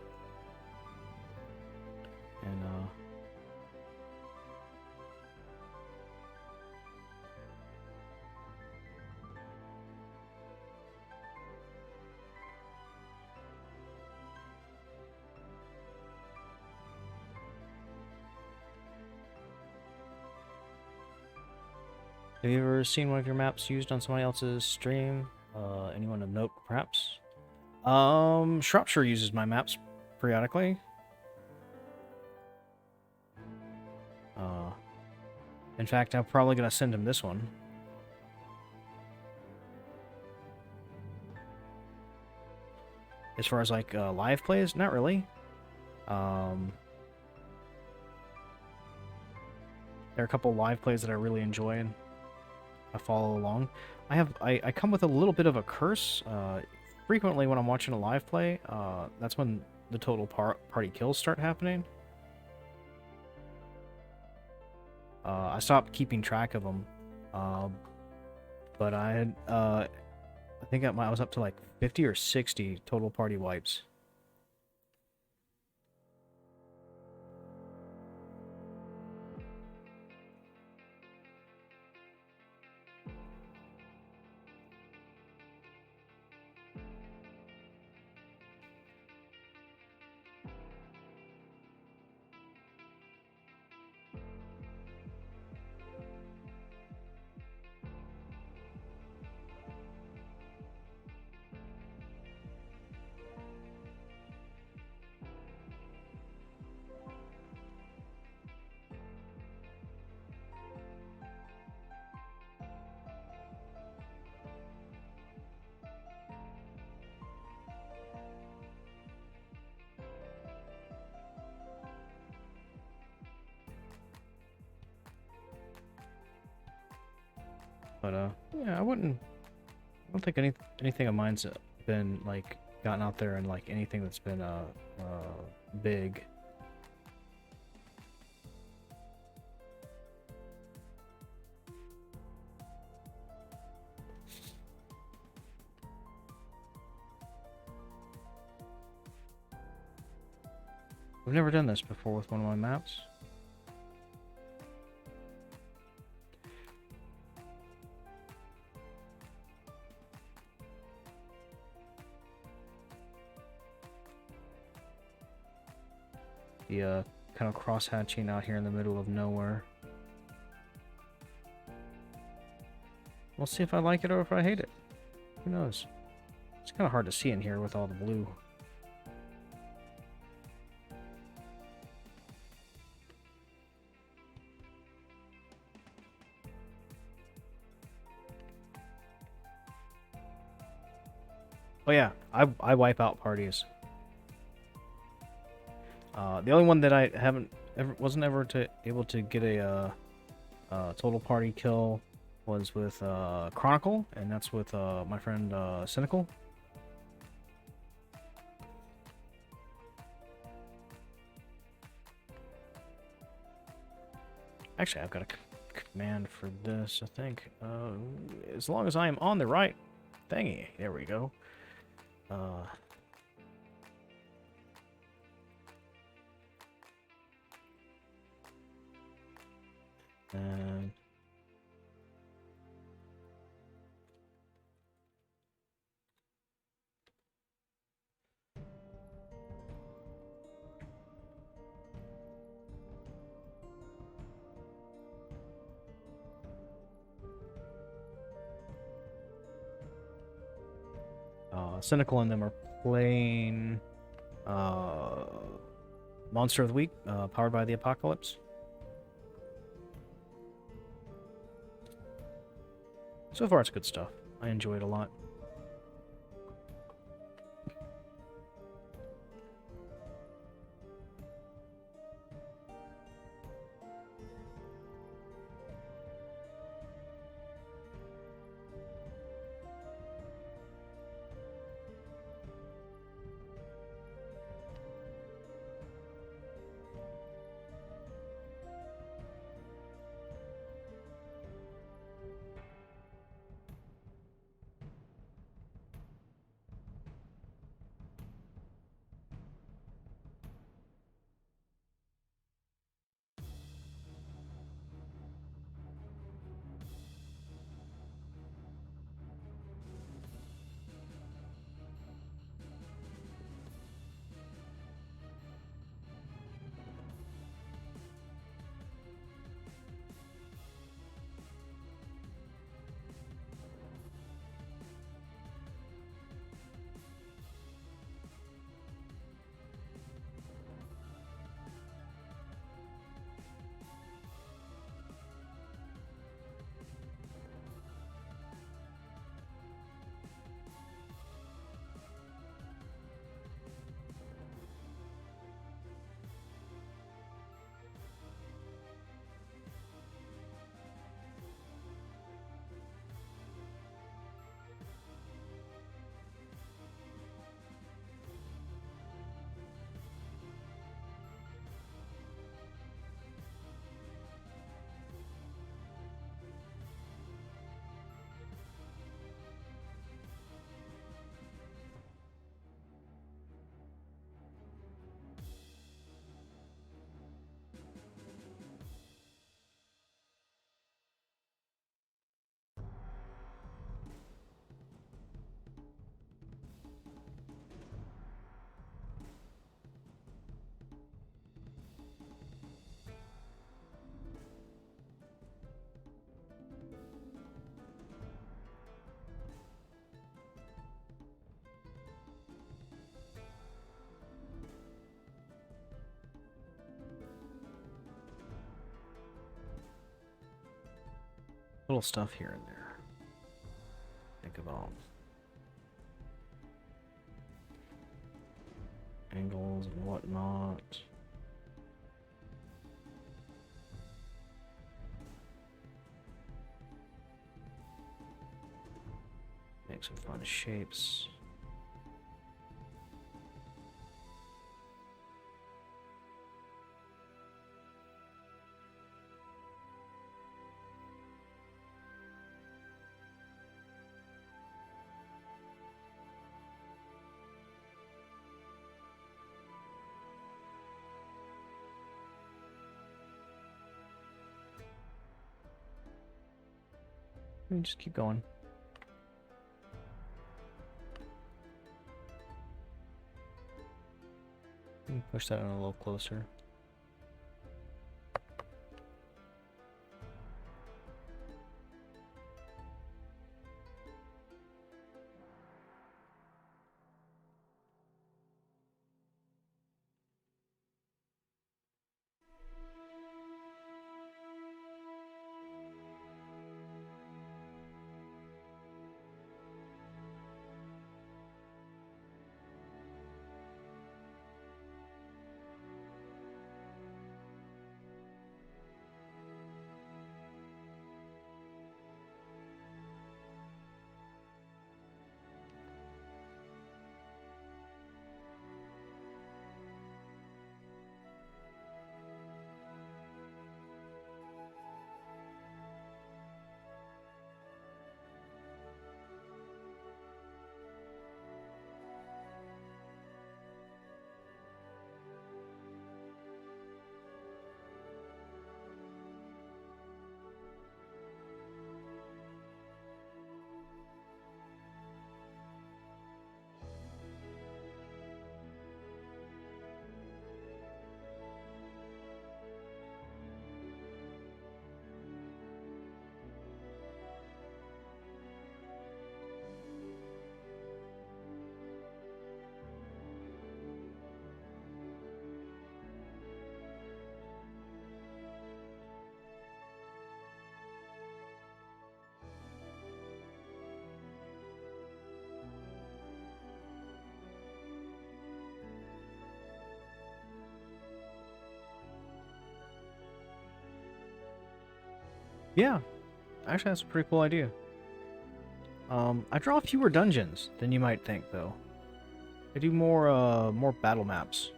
And have you ever seen one of your maps used on somebody else's stream? Anyone of note, perhaps? Shropshire uses my maps periodically. In fact, I'm probably gonna send him this one. As far as like live plays, not really. There are a couple live plays that I really enjoy and I follow along. I come with a little bit of a curse. Frequently when I'm watching a live play, that's when the total party kills start happening. I stopped keeping track of them, but I had I think I was up to like 50 or 60 total party wipes. But yeah, I wouldn't don't think anything of mine's been like gotten out there and like anything that's been big. I've never done this before with one of my maps. The kind of cross-hatching out here in the middle of nowhere. We'll see if I like it or if I hate it. Who knows? It's kind of hard to see in here with all the blue. Oh yeah, I wipe out parties. The only one that I wasn't ever able to get a total party kill was with Chronicle, and that's with my friend Cynical. Actually, I've got a command for this, I think. As long as I am on the right thingy. There we go. And Cynical and them are playing Monster of the Week, powered by the Apocalypse. So far, it's good stuff. I enjoy it a lot. Little stuff here and there. Think about angles and whatnot. Make make some fun shapes. Just keep going. Push that in a little closer. Yeah, actually that's a pretty cool idea. I draw fewer dungeons than you might think, though. I do more battle maps.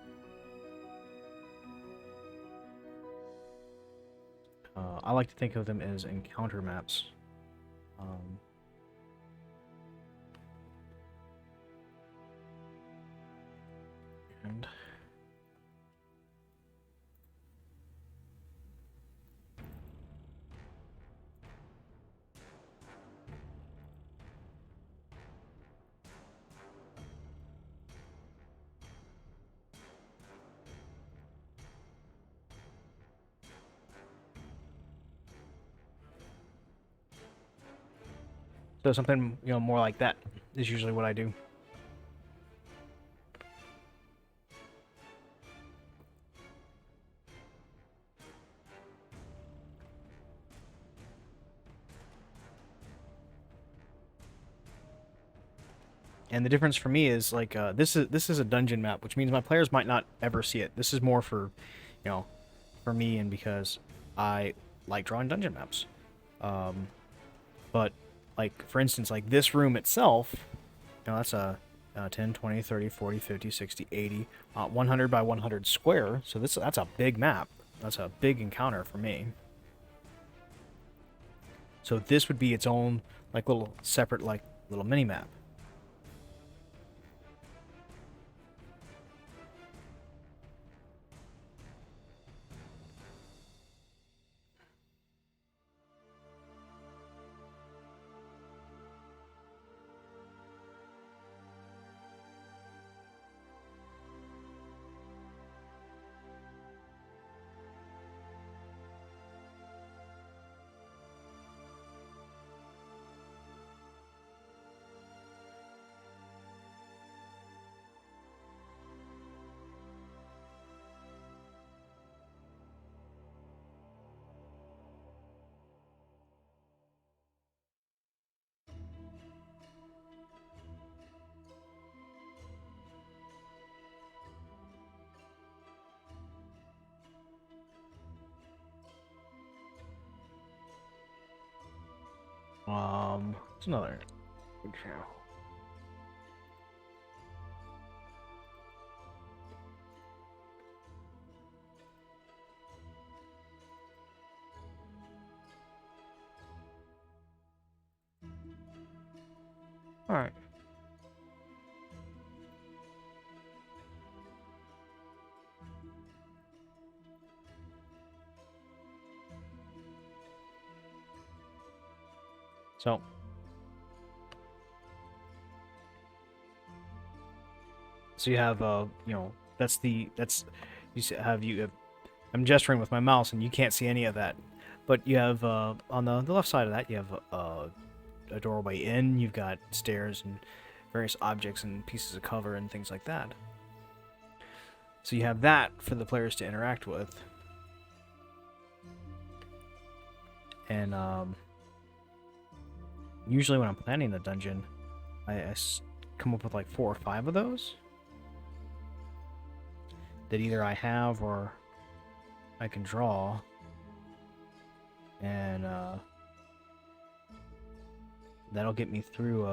I like to think of them as encounter maps. And so something, more like that is usually what I do. And the difference for me is like this is a dungeon map, which means my players might not ever see it. This is more for, for me and because I like drawing dungeon maps. But like for instance, like this room itself, that's a 10, 20, 30, 40, 50, 60, 80, 100 by 100 square. So that's a big map. That's a big encounter for me. So this would be its own like little separate like little mini map. It's another good channel. So you have that's I'm gesturing with my mouse and you can't see any of that, but you have on the left side of that you have a doorway in. You've got stairs and various objects and pieces of cover and things like that. So you have that for the players to interact with. And usually when I'm planning a dungeon, I come up with like 4 or 5 of those that either I have or I can draw. And that'll get me through,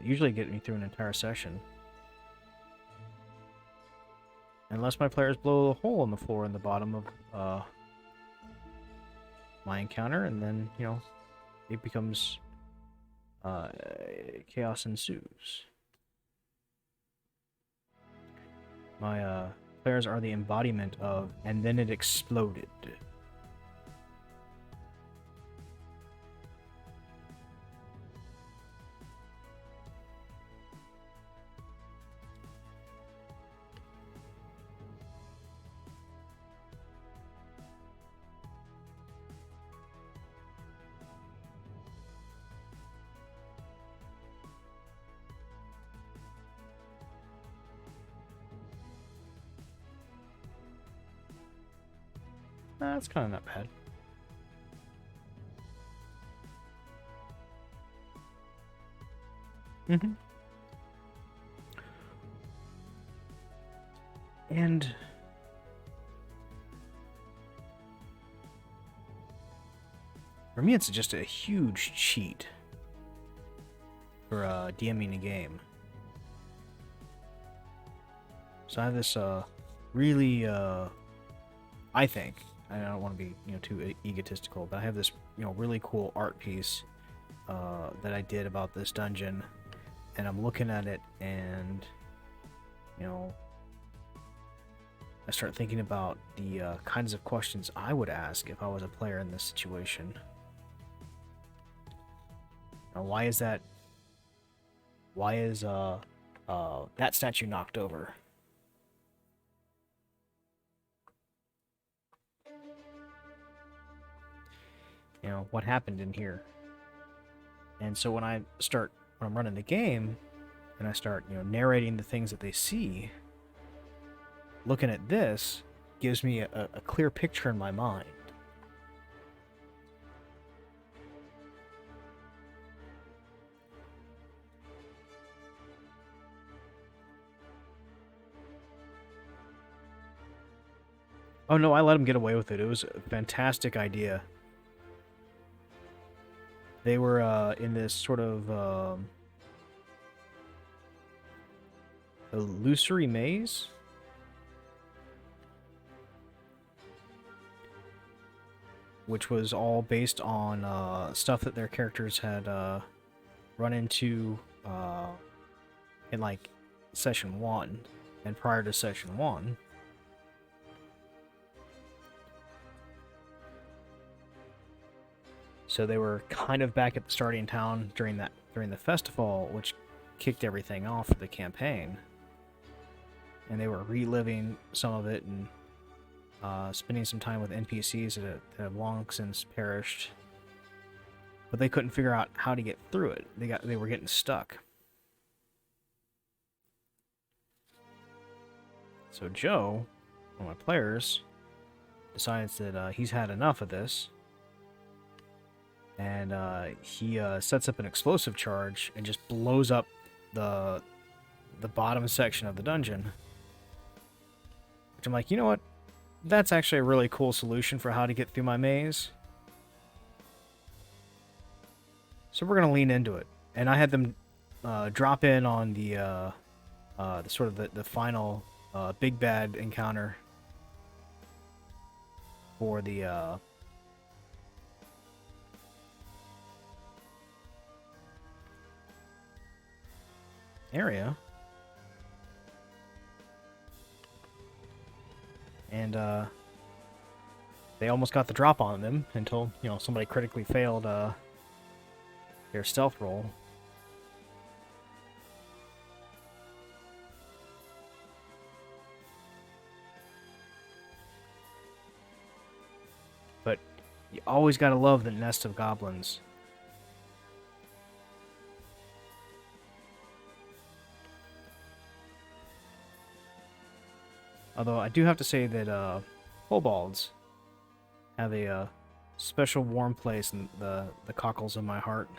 usually get me through an entire session. Unless my players blow a hole in the floor in the bottom of my encounter, and then, it becomes, chaos ensues. My players are the embodiment of, and then it exploded. That's kind of not bad. And for me, it's just a huge cheat for DMing a game. So I have this really, I think, I don't want to be too egotistical, but I have this really cool art piece that I did about this dungeon, and I'm looking at it, and I start thinking about the kinds of questions I would ask if I was a player in this situation. Now, why is that? Why is that statue knocked over? What happened in here? And so when I'm running the game, and I start, narrating the things that they see, looking at this gives me a clear picture in my mind. Oh no, I let them get away with it. It was a fantastic idea. They were in this sort of illusory maze. Which was all based on stuff that their characters had run into in like session 1 and prior to session 1. So they were kind of back at the starting town during the festival, which kicked everything off for the campaign. And they were reliving some of it and spending some time with NPCs that have long since perished. But they couldn't figure out how to get through it. They were getting stuck. So Joe, one of my players, decides that he's had enough of this. And he sets up an explosive charge and just blows up the bottom section of the dungeon. Which I'm like, you know what? That's actually a really cool solution for how to get through my maze. So we're gonna lean into it. And I had them drop in on the sort of the final big bad encounter for the area. And they almost got the drop on them until somebody critically failed Their stealth roll. But you always gotta love the nest of goblins. Although I do have to say that kobolds have a special warm place in the cockles of my heart.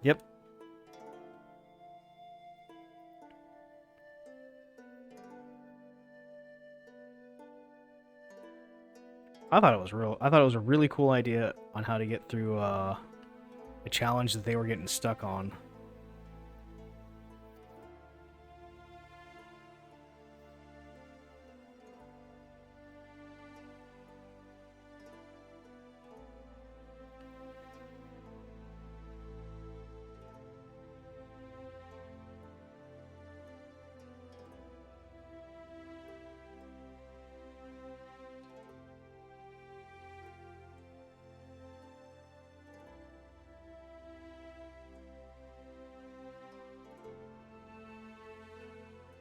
Yep. I thought it was a really cool idea on how to get through a challenge that they were getting stuck on.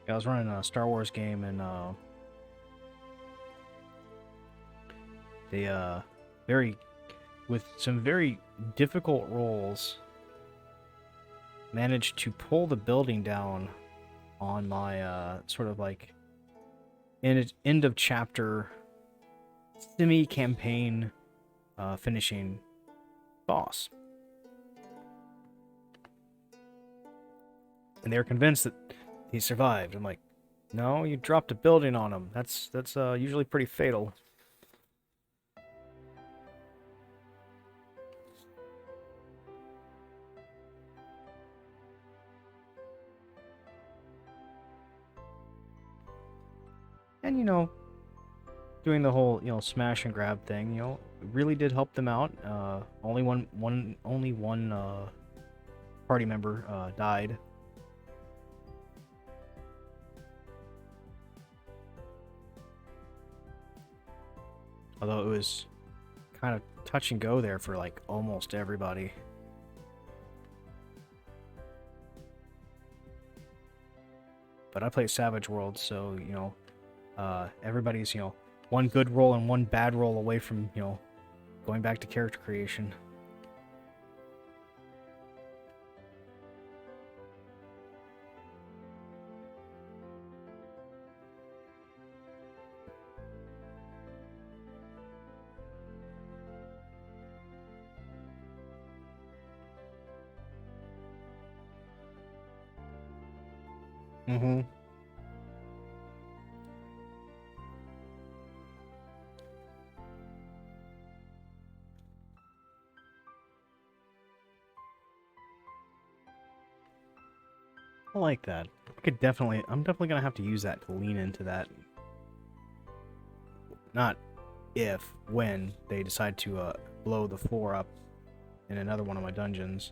Yeah, I was running a Star Wars game and they with some very difficult rolls managed to pull the building down on my sort of like end of chapter semi-campaign finishing boss. And they were convinced that he survived. I'm like, no, you dropped a building on him. That's usually pretty fatal. And doing the whole smash and grab thing, really did help them out. Only one party member died. Although it was kind of touch and go there for like almost everybody. But I play Savage Worlds, so everybody's one good roll and one bad roll away from going back to character creation. Mm-hmm. I like that. I'm definitely gonna have to use that to lean into that. Not if, when they decide to blow the floor up in another one of my dungeons.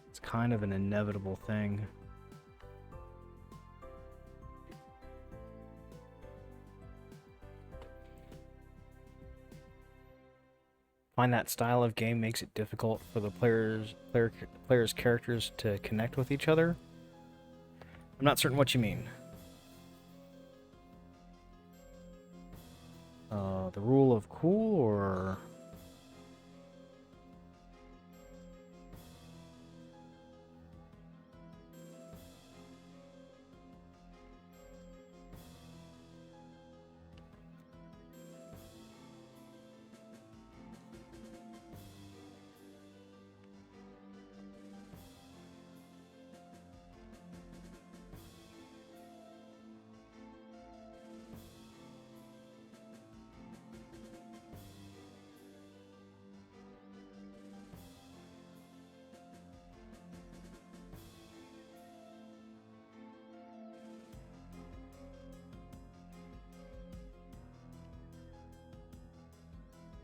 It's kind of an inevitable thing. Find that style of game makes it difficult for the players' characters to connect with each other. I'm not certain what you mean. The rule of cool, or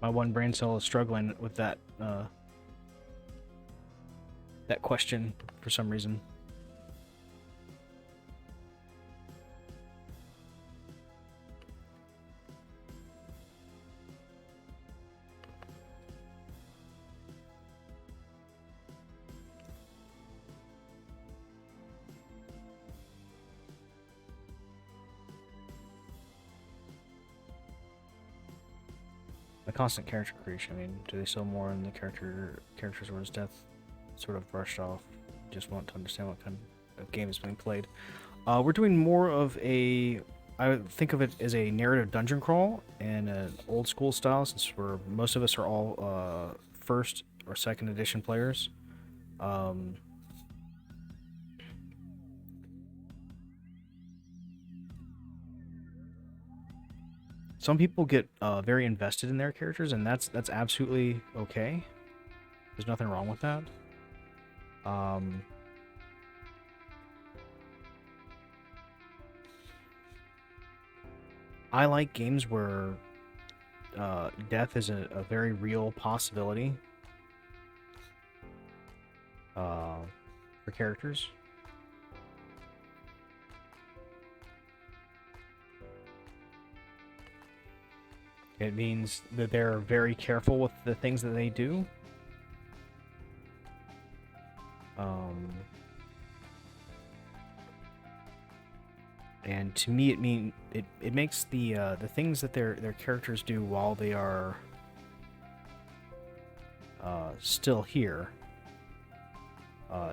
My one brain cell is struggling with that that question for some reason. The constant character creation. I mean, do they sell more in the characters or is death sort of brushed off? Just want to understand what kind of game is being played. We're doing more of a, I would think of it as a narrative dungeon crawl in an old school style, since most of us are all first or second edition players. Some people get very invested in their characters, and that's absolutely okay. There's nothing wrong with that. I like games where death is a very real possibility for characters. It means that they're very careful with the things that they do. And to me, it makes the things that their characters do while they are still here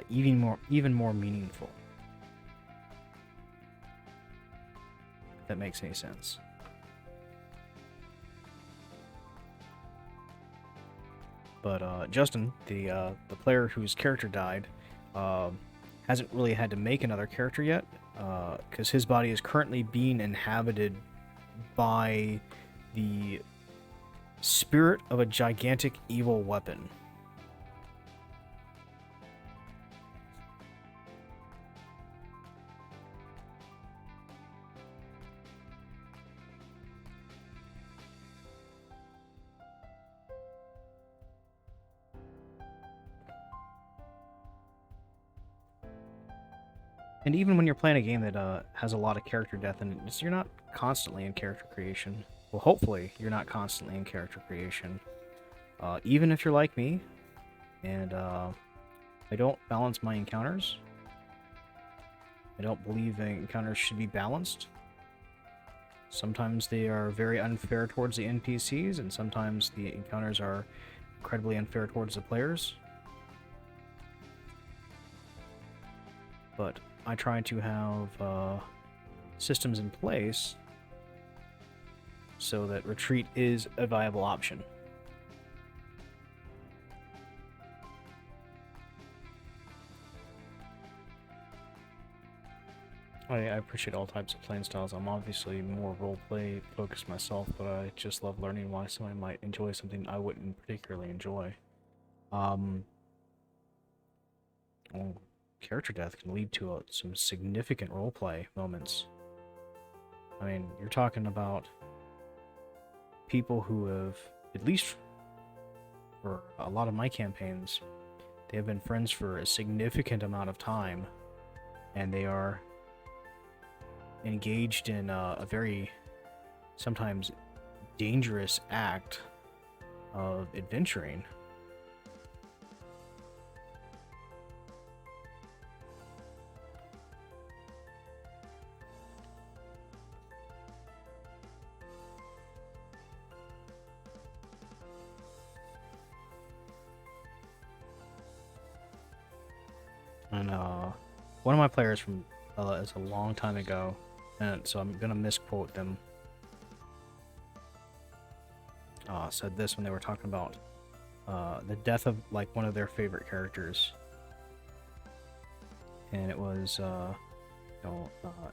even more meaningful. If that makes any sense. But Justin, the player whose character died, hasn't really had to make another character yet, because his body is currently being inhabited by the spirit of a gigantic evil weapon. And even when you're playing a game that has a lot of character death in it, you're not constantly in character creation. Well, hopefully, you're not constantly in character creation. Even if you're like me, and I don't balance my encounters. I don't believe the encounters should be balanced. Sometimes they are very unfair towards the NPCs, and sometimes the encounters are incredibly unfair towards the players. But I try to have systems in place so that retreat is a viable option. I appreciate all types of playing styles. I'm obviously more roleplay focused myself, but I just love learning why somebody might enjoy something I wouldn't particularly enjoy. Well, character death can lead to some significant roleplay moments. I mean, you're talking about people who have, at least for a lot of my campaigns, they have been friends for a significant amount of time, and they are engaged in a very, sometimes dangerous act of adventuring. And one of my players from is a long time ago, and so I'm gonna misquote them. Said this when they were talking about the death of like one of their favorite characters, and it was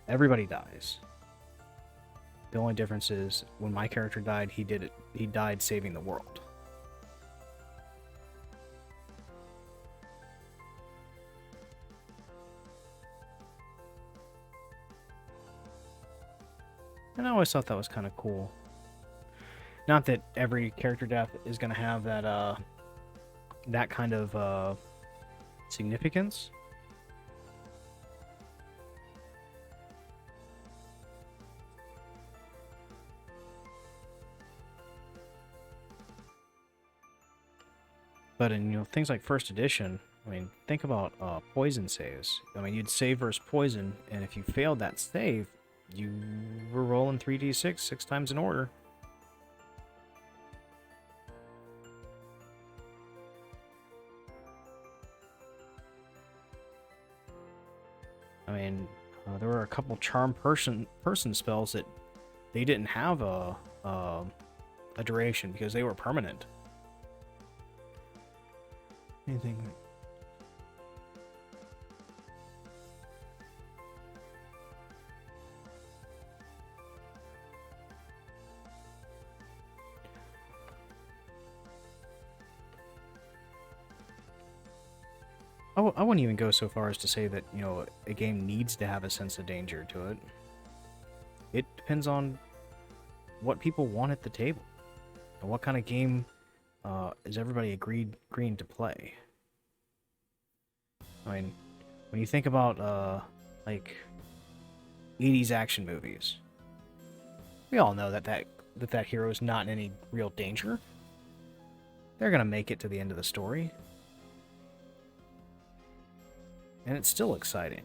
everybody dies. The only difference is when my character died, he died saving the world. And I always thought that was kind of cool. Not that every character death is going to have that kind of significance. But in things like first edition, I mean, think about poison saves. I mean, you'd save versus poison, and if you failed that save, you were rolling 3d6 6 times in order. I mean, there were a couple charm person spells that they didn't have a duration because they were permanent. Anything. I wouldn't even go so far as to say that, a game needs to have a sense of danger to it. It depends on what people want at the table and what kind of game is everybody agreeing to play. I mean, when you think about like 80s action movies, we all know that hero is not in any real danger. They're gonna make it to the end of the story, and it's still exciting.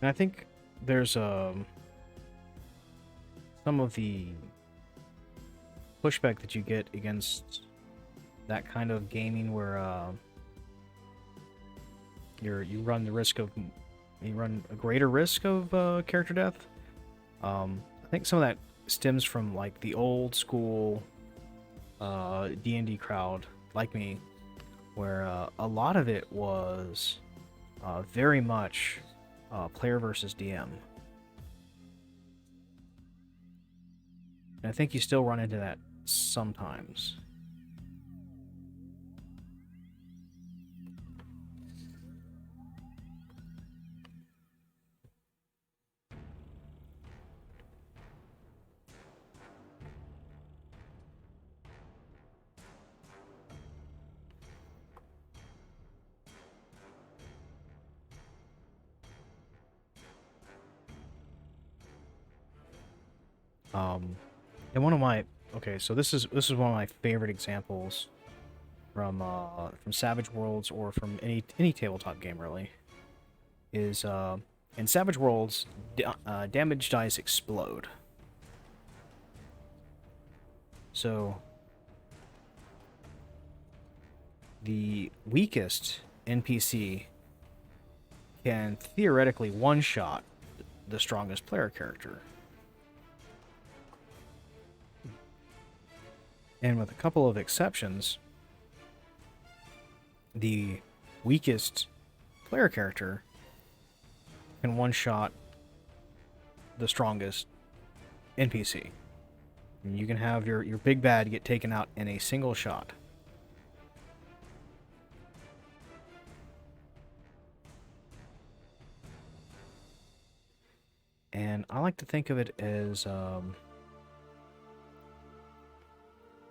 And I think there's some of the pushback that you get against that kind of gaming where you run a greater risk of character death. I think some of that stems from like the old school D&D crowd like me, where a lot of it was very much player versus DM. And I think you still run into that sometimes. And one of my so this is one of my favorite examples from Savage Worlds or from any tabletop game really is in Savage Worlds damage dice explode. So the weakest NPC can theoretically one-shot the strongest player character. And with a couple of exceptions, the weakest player character can one-shot the strongest NPC. And you can have your big bad get taken out in a single shot. And I like to think of it as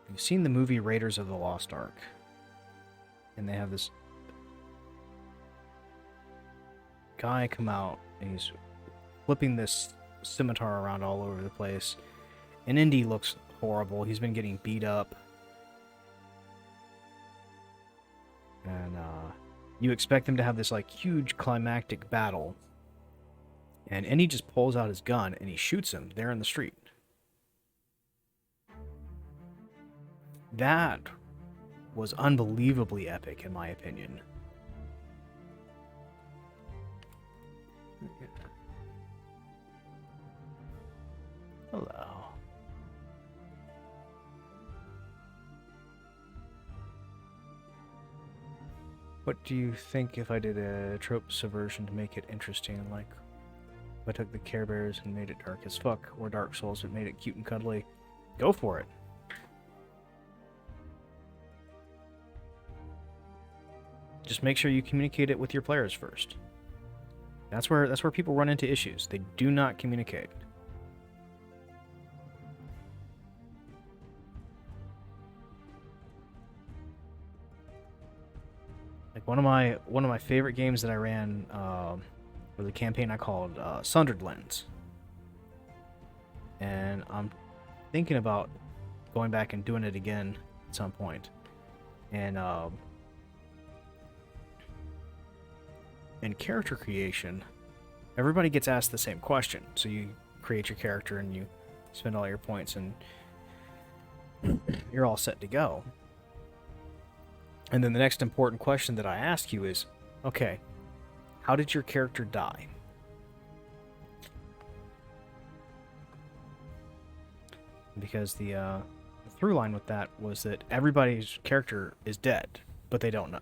you've seen the movie Raiders of the Lost Ark, and they have this guy come out, and he's flipping this scimitar around all over the place. And Indy looks horrible. He's been getting beat up. And You expect them to have this like huge climactic battle, and he just pulls out his gun and he shoots him there in the street. That was unbelievably epic, in my opinion. Hello. What do you think if I did a trope subversion to make it interesting? Like, if I took the Care Bears and made it dark as fuck, or Dark Souls but made it cute and cuddly? Go for it. Just make sure you communicate it with your players first. That's where people run into issues. They do not communicate. Like one of my favorite games that I ran for the campaign I called Sundered Lens, and I'm thinking about going back and doing it again at some point. And in character creation, everybody gets asked the same question. So you create your character and you spend all your points and you're all set to go. And then the next important question that I ask you is, okay, how did your character die? Because the through line with that was that everybody's character is dead, but they don't know,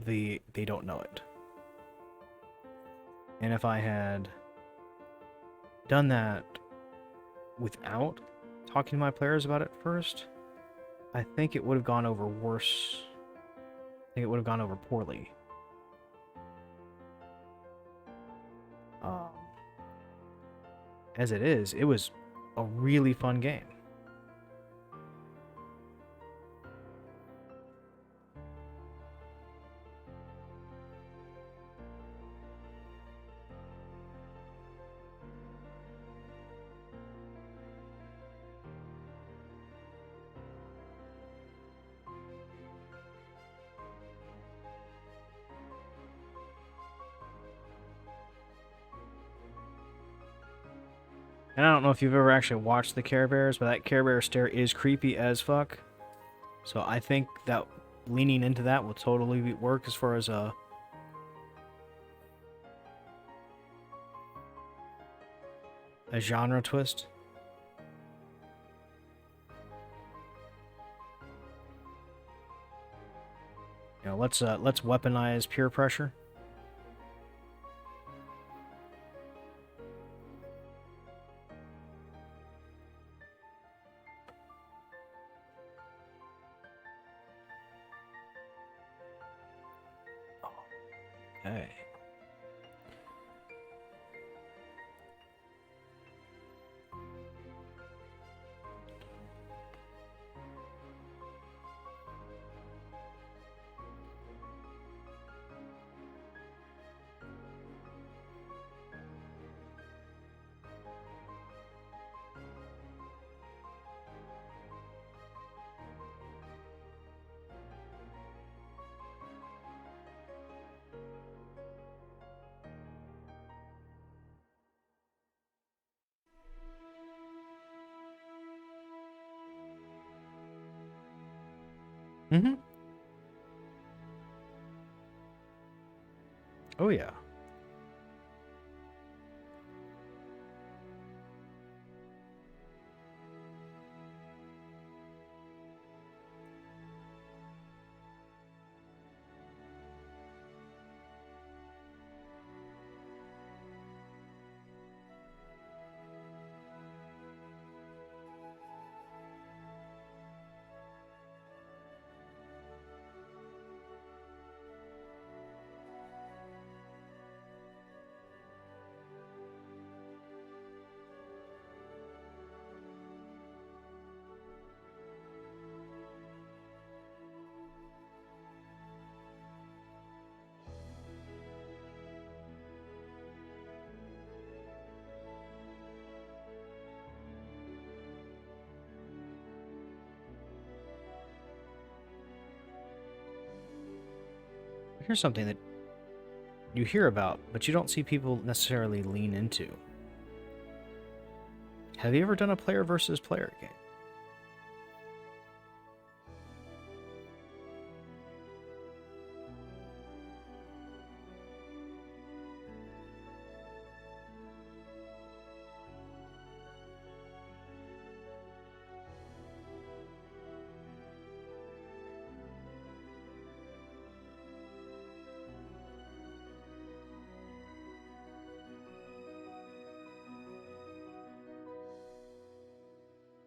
they don't know it. And if I had done that without talking to my players about it first, I think it would have gone over worse. I think it would have gone over poorly. As it is, it was a really fun game. And I don't know if you've ever actually watched the Care Bears, but that Care Bear stare is creepy as fuck. So I think that leaning into that will totally work as far as a genre twist. You know, let's weaponize peer pressure. Okay. Mm-hmm. Oh yeah. Here's something that you hear about, but you don't see people necessarily lean into. Have you ever done a player versus player game?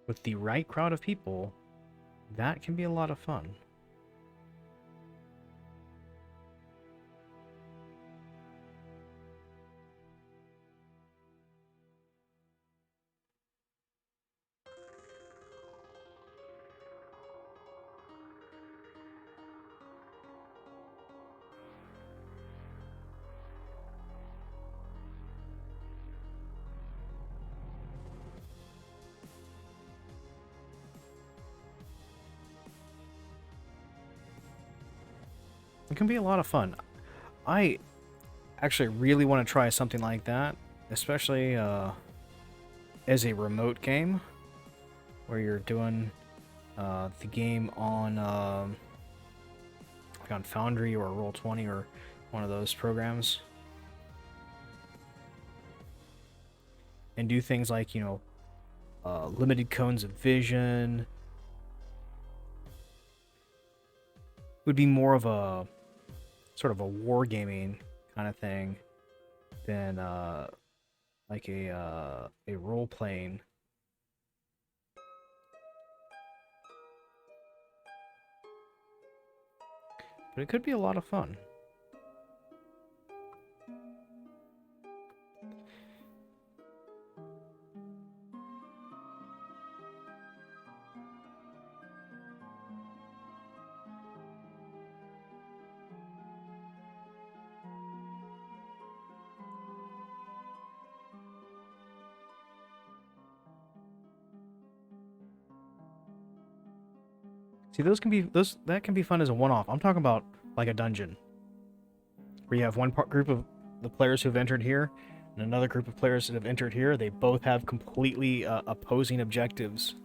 With the right crowd of people, that can be a lot of fun. It can be a lot of fun. I actually really want to try something like that, especially as a remote game where you're doing the game on like on Foundry or Roll20 or one of those programs, and do things like, you know, limited cones of vision. Would be more of a sort of a wargaming kind of thing than like a role playing. But it could be a lot of fun. See, that can be fun as a one-off. I'm talking about like a dungeon where you have one group of the players who've entered here and another group of players that have entered here. They both have completely opposing objectives.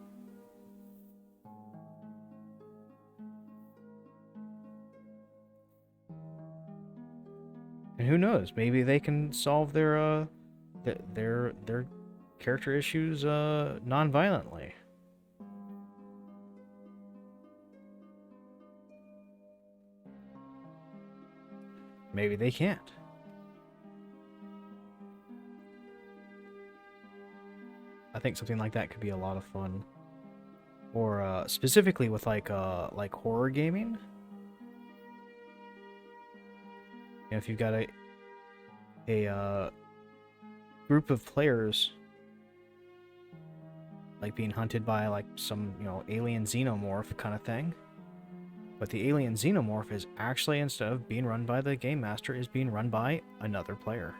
And who knows? Maybe they can solve their character issues non-violently. Maybe they can't. I think something like that could be a lot of fun. Or specifically with like horror gaming. You know, if you've got a group of players like being hunted by like some, you know, alien xenomorph kind of thing. But the alien xenomorph is actually, instead of being run by the game master, is being run by another player.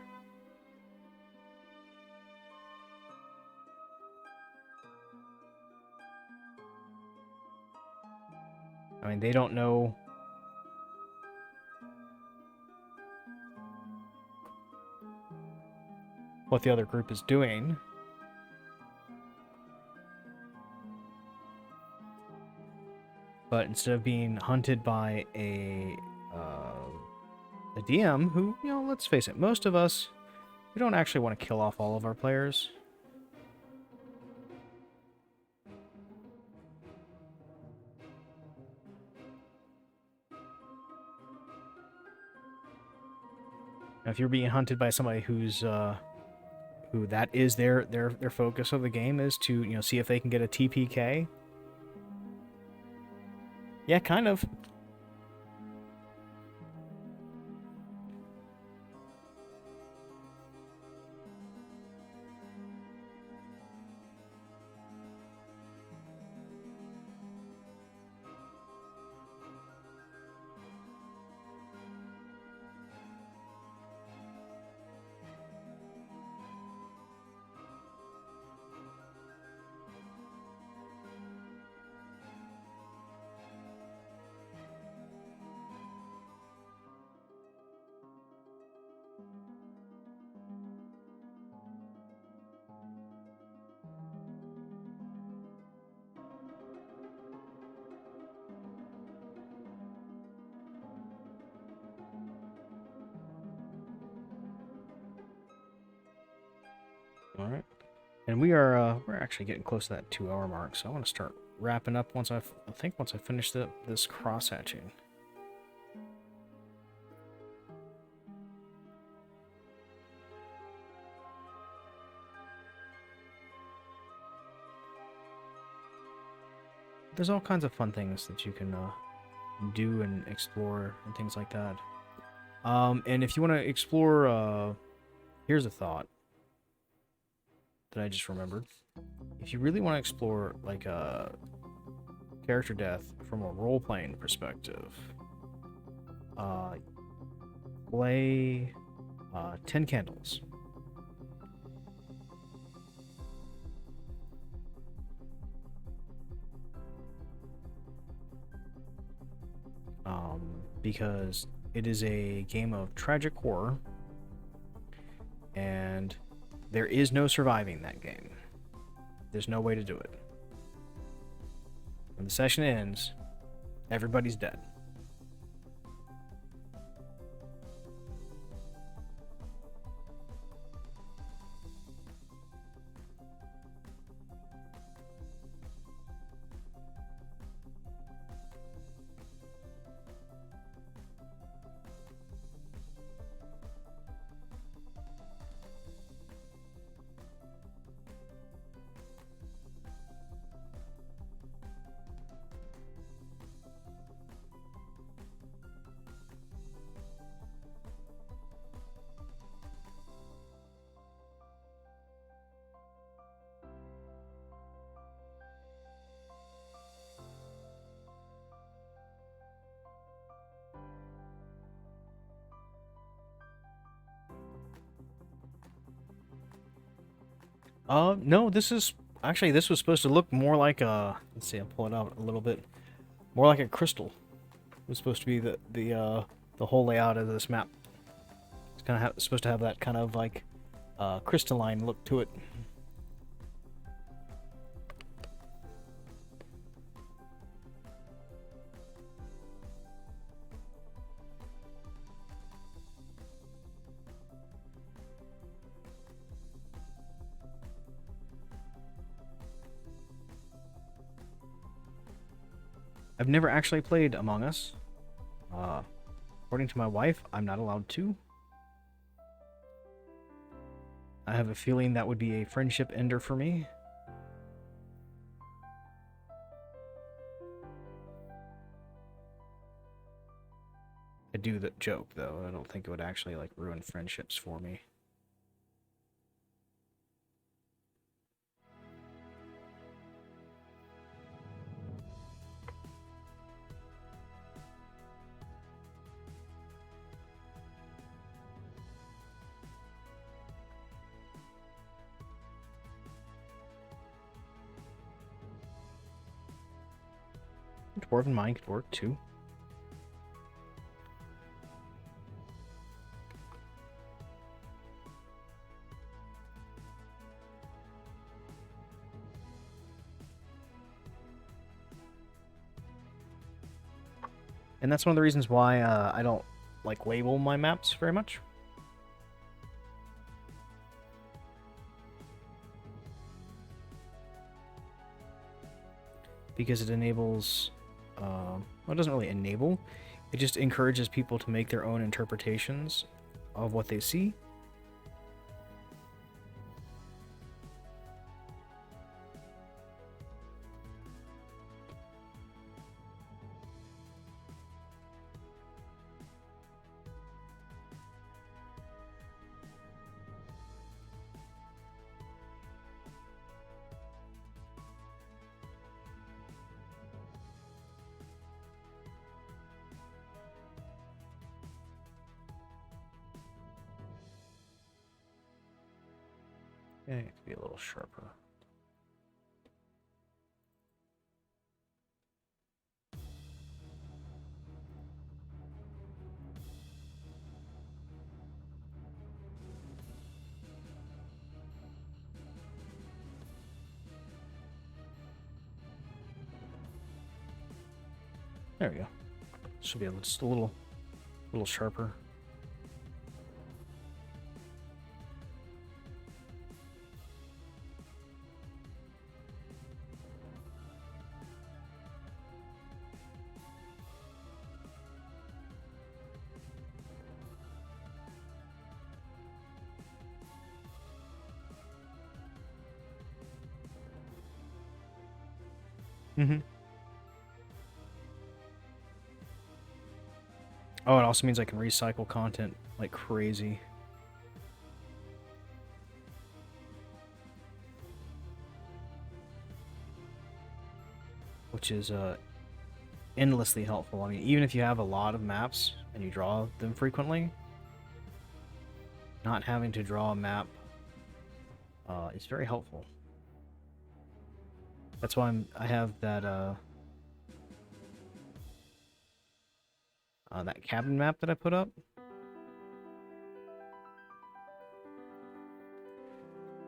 I mean, they don't know what the other group is doing. But instead of being hunted by a DM who, you know, let's face it, most of us, we don't actually want to kill off all of our players. Now, if you're being hunted by somebody who's who that is their focus of the game is to, you know, see if they can get a TPK. Yeah, kind of. All right. And we're actually getting close to that 2 hour mark, so I want to start wrapping up once I finish this cross hatching. There's all kinds of fun things that you can do and explore and things like that. And if you want to explore, here's a thought that I just remembered. If you really want to explore like character death from a role-playing perspective, play 10 Candles. Because it is a game of tragic horror, and there is no surviving that game. There's no way to do it. When the session ends, everybody's dead. No, this was supposed to look more like a, let's see, I'll pull it out a little bit. More like a crystal. It was supposed to be the whole layout of this map. It's kind of supposed to have that kind of like crystalline look to it. I've never actually played Among Us. According to my wife, I'm not allowed to. I have a feeling that would be a friendship ender for me. I do that joke, though. I don't think it would actually, like, ruin friendships for me. Dwarven Mine could work, too. And that's one of the reasons why I don't like label my maps very much. Because it enables, well, it doesn't really enable, it just encourages people to make their own interpretations of what they see. Yeah, it could be a little sharper. There we go. Should be just a little sharper. Mm-hmm. Oh, it also means I can recycle content like crazy. Which is endlessly helpful. I mean, even if you have a lot of maps and you draw them frequently, not having to draw a map is very helpful. That's why I have that cabin map that I put up.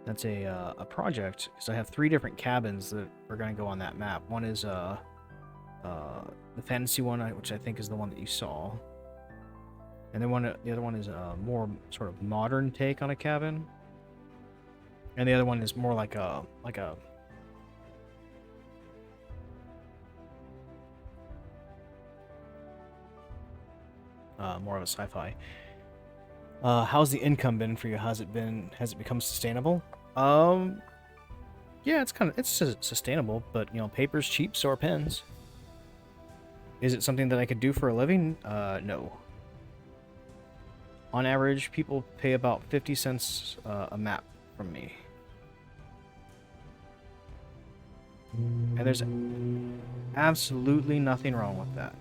That's a project because I have 3 different cabins that are going to go on that map. One is the fantasy one, which I think is the one that you saw, and then the other one is a more sort of modern take on a cabin, and the other one is more like a more of a sci-fi. How's the income been for you? Has it become sustainable? Yeah, it's sustainable, but you know, paper's cheap, so are pens. Is it something that I could do for a living? No. On average, people pay about 50 cents a map from me. And there's absolutely nothing wrong with that.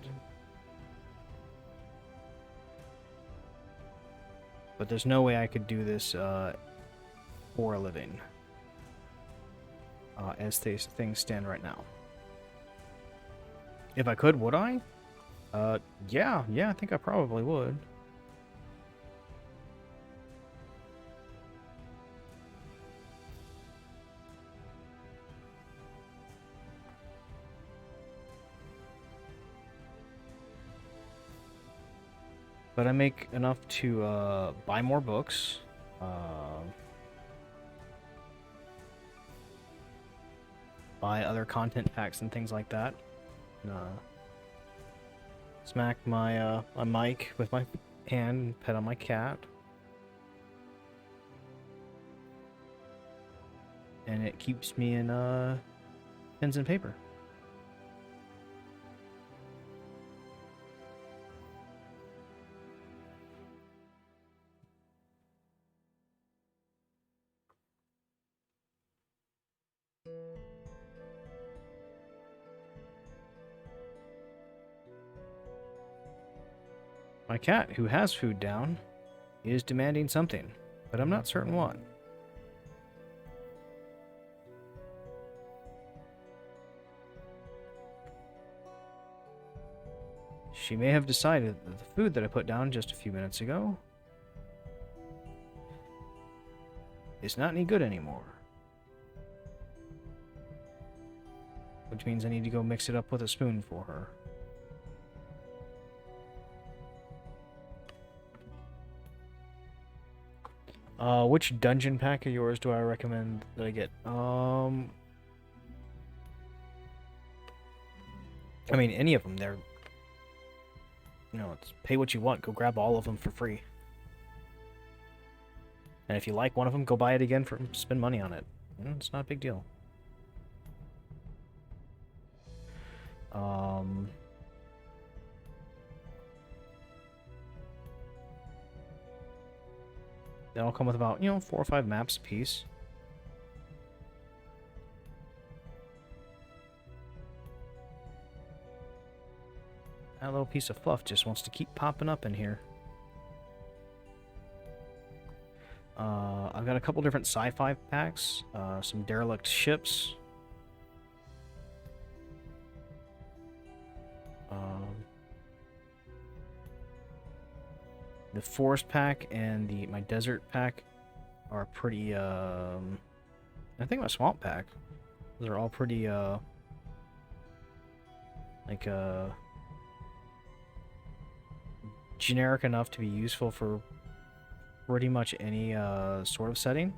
But there's no way I could do this for a living. As things stand right now. If I could, would I? Yeah, I think I probably would. But I make enough to buy more books. Buy other content packs and things like that. Smack my my mic with my hand and pet on my cat. And it keeps me in pens and paper. My cat, who has food down, is demanding something, but I'm not certain what. She may have decided that the food that I put down just a few minutes ago is not any good anymore. Which means I need to go mix it up with a spoon for her. Which dungeon pack of yours do I recommend that I get? I mean, any of them. They're, you know, it's pay what you want. Go grab all of them for free. And if you like one of them, go buy it again for spend money on it. You know, it's not a big deal. They all come with about, you know, 4 or 5 maps a piece. That little piece of fluff just wants to keep popping up in here. I've got a couple different sci-fi packs, some derelict ships. The forest pack and my desert pack are pretty, I think my swamp pack. Those are all pretty, like, generic enough to be useful for pretty much any, sort of setting.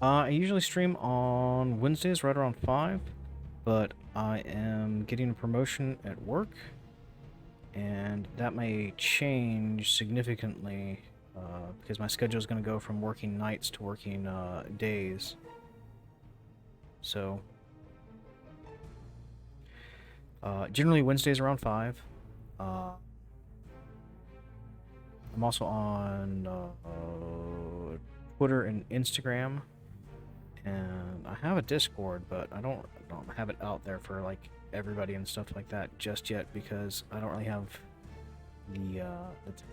I usually stream on Wednesdays right around 5, but I am getting a promotion at work, and that may change significantly because my schedule is going to go from working nights to working days. So, generally Wednesdays around 5. I'm also on Twitter and Instagram, and I have a Discord, but I don't have it out there for like everybody and stuff like that just yet because I don't really have the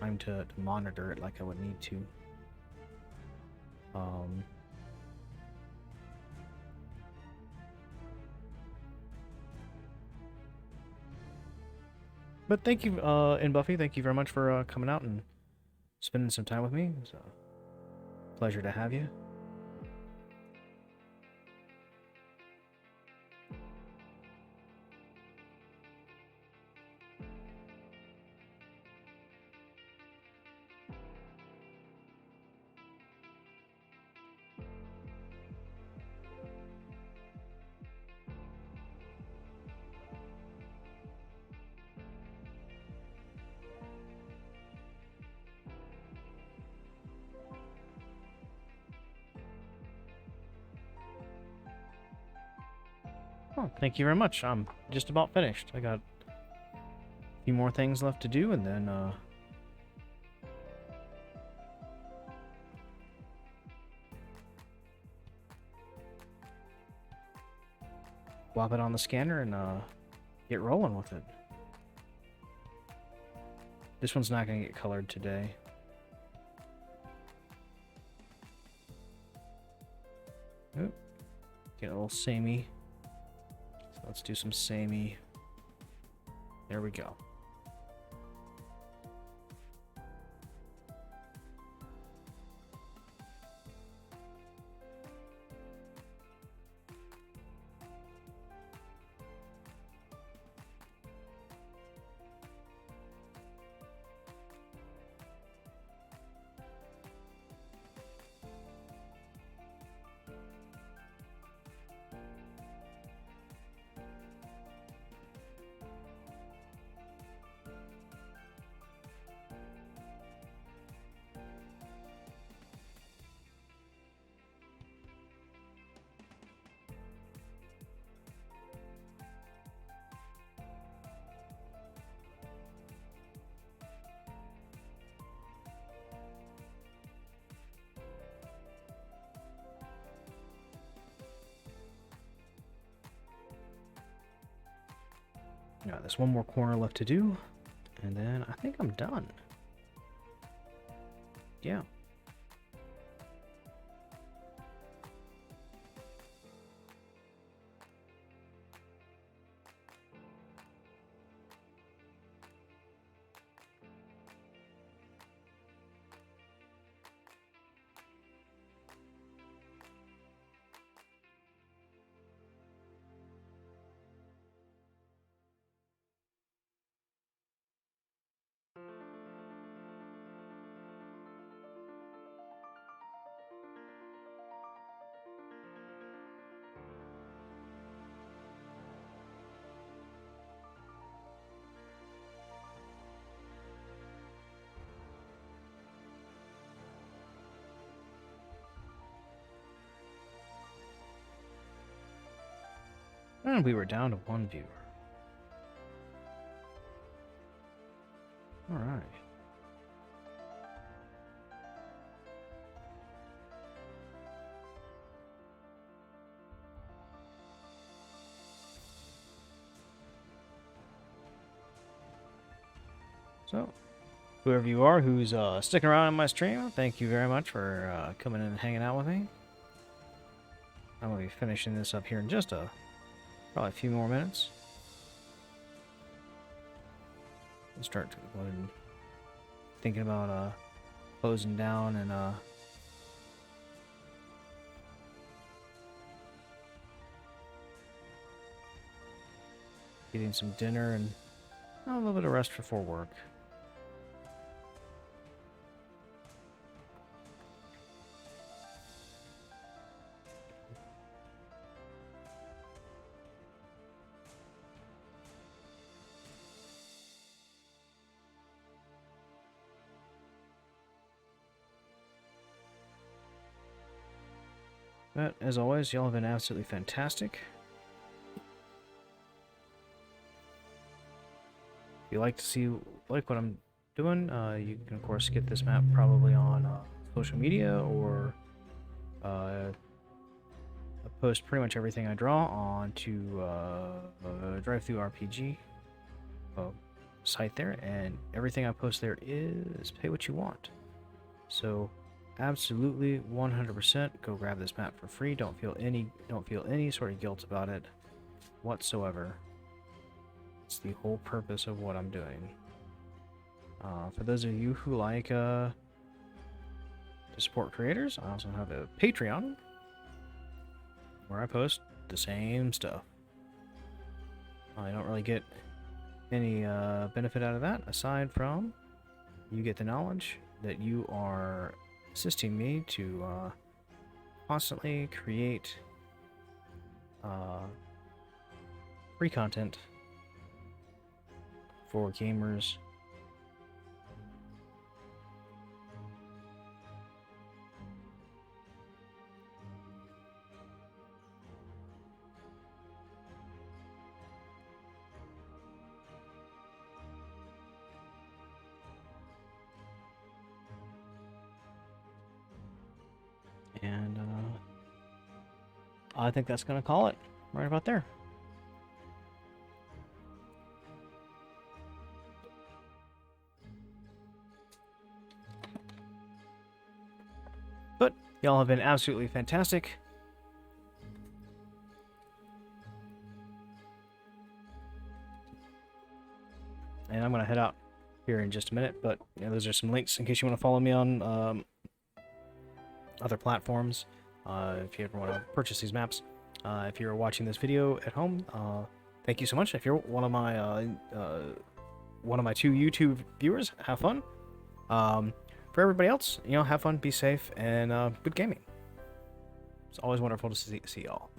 time to monitor it like I would need to. But thank you, and Buffy, thank you very much for coming out and spending some time with me. It was a pleasure to have you. Oh, thank you very much. I'm just about finished. I got a few more things left to do, and then whop it on the scanner and get rolling with it. This one's not going to get colored today. Oop. Get a little samey. So let's do some samey. There we go. Now, there's one more corner left to do, and then I think I'm done. Yeah. And we were down to one viewer. All right. So, whoever you are who's sticking around on my stream, thank you very much for coming in and hanging out with me. I'm going to be finishing this up here in just probably a few more minutes. I'll start thinking about closing down and getting some dinner and a little bit of rest before work. But as always, y'all have been absolutely fantastic. If you like to see what I'm doing, you can of course get this map probably on social media, or I post pretty much everything I draw onto DriveThruRPG site there, and everything I post there is pay what you want. So absolutely 100% go grab this map for free. Don't feel any sort of guilt about it whatsoever. It's the whole purpose of what I'm doing. For those of you who like to support creators, I also have a Patreon where I post the same stuff. I don't really get any benefit out of that, aside from you get the knowledge that you are assisting me to constantly create free content for gamers. And I think that's going to call it right about there. But y'all have been absolutely fantastic. And I'm going to head out here in just a minute, but you know, those are some links in case you want to follow me on other platforms. If you ever want to purchase these maps, if you're watching this video at home, thank you so much. If you're one of my 2 YouTube viewers, have fun. For everybody else, you know, have fun, be safe, and good gaming. It's always wonderful to see y'all.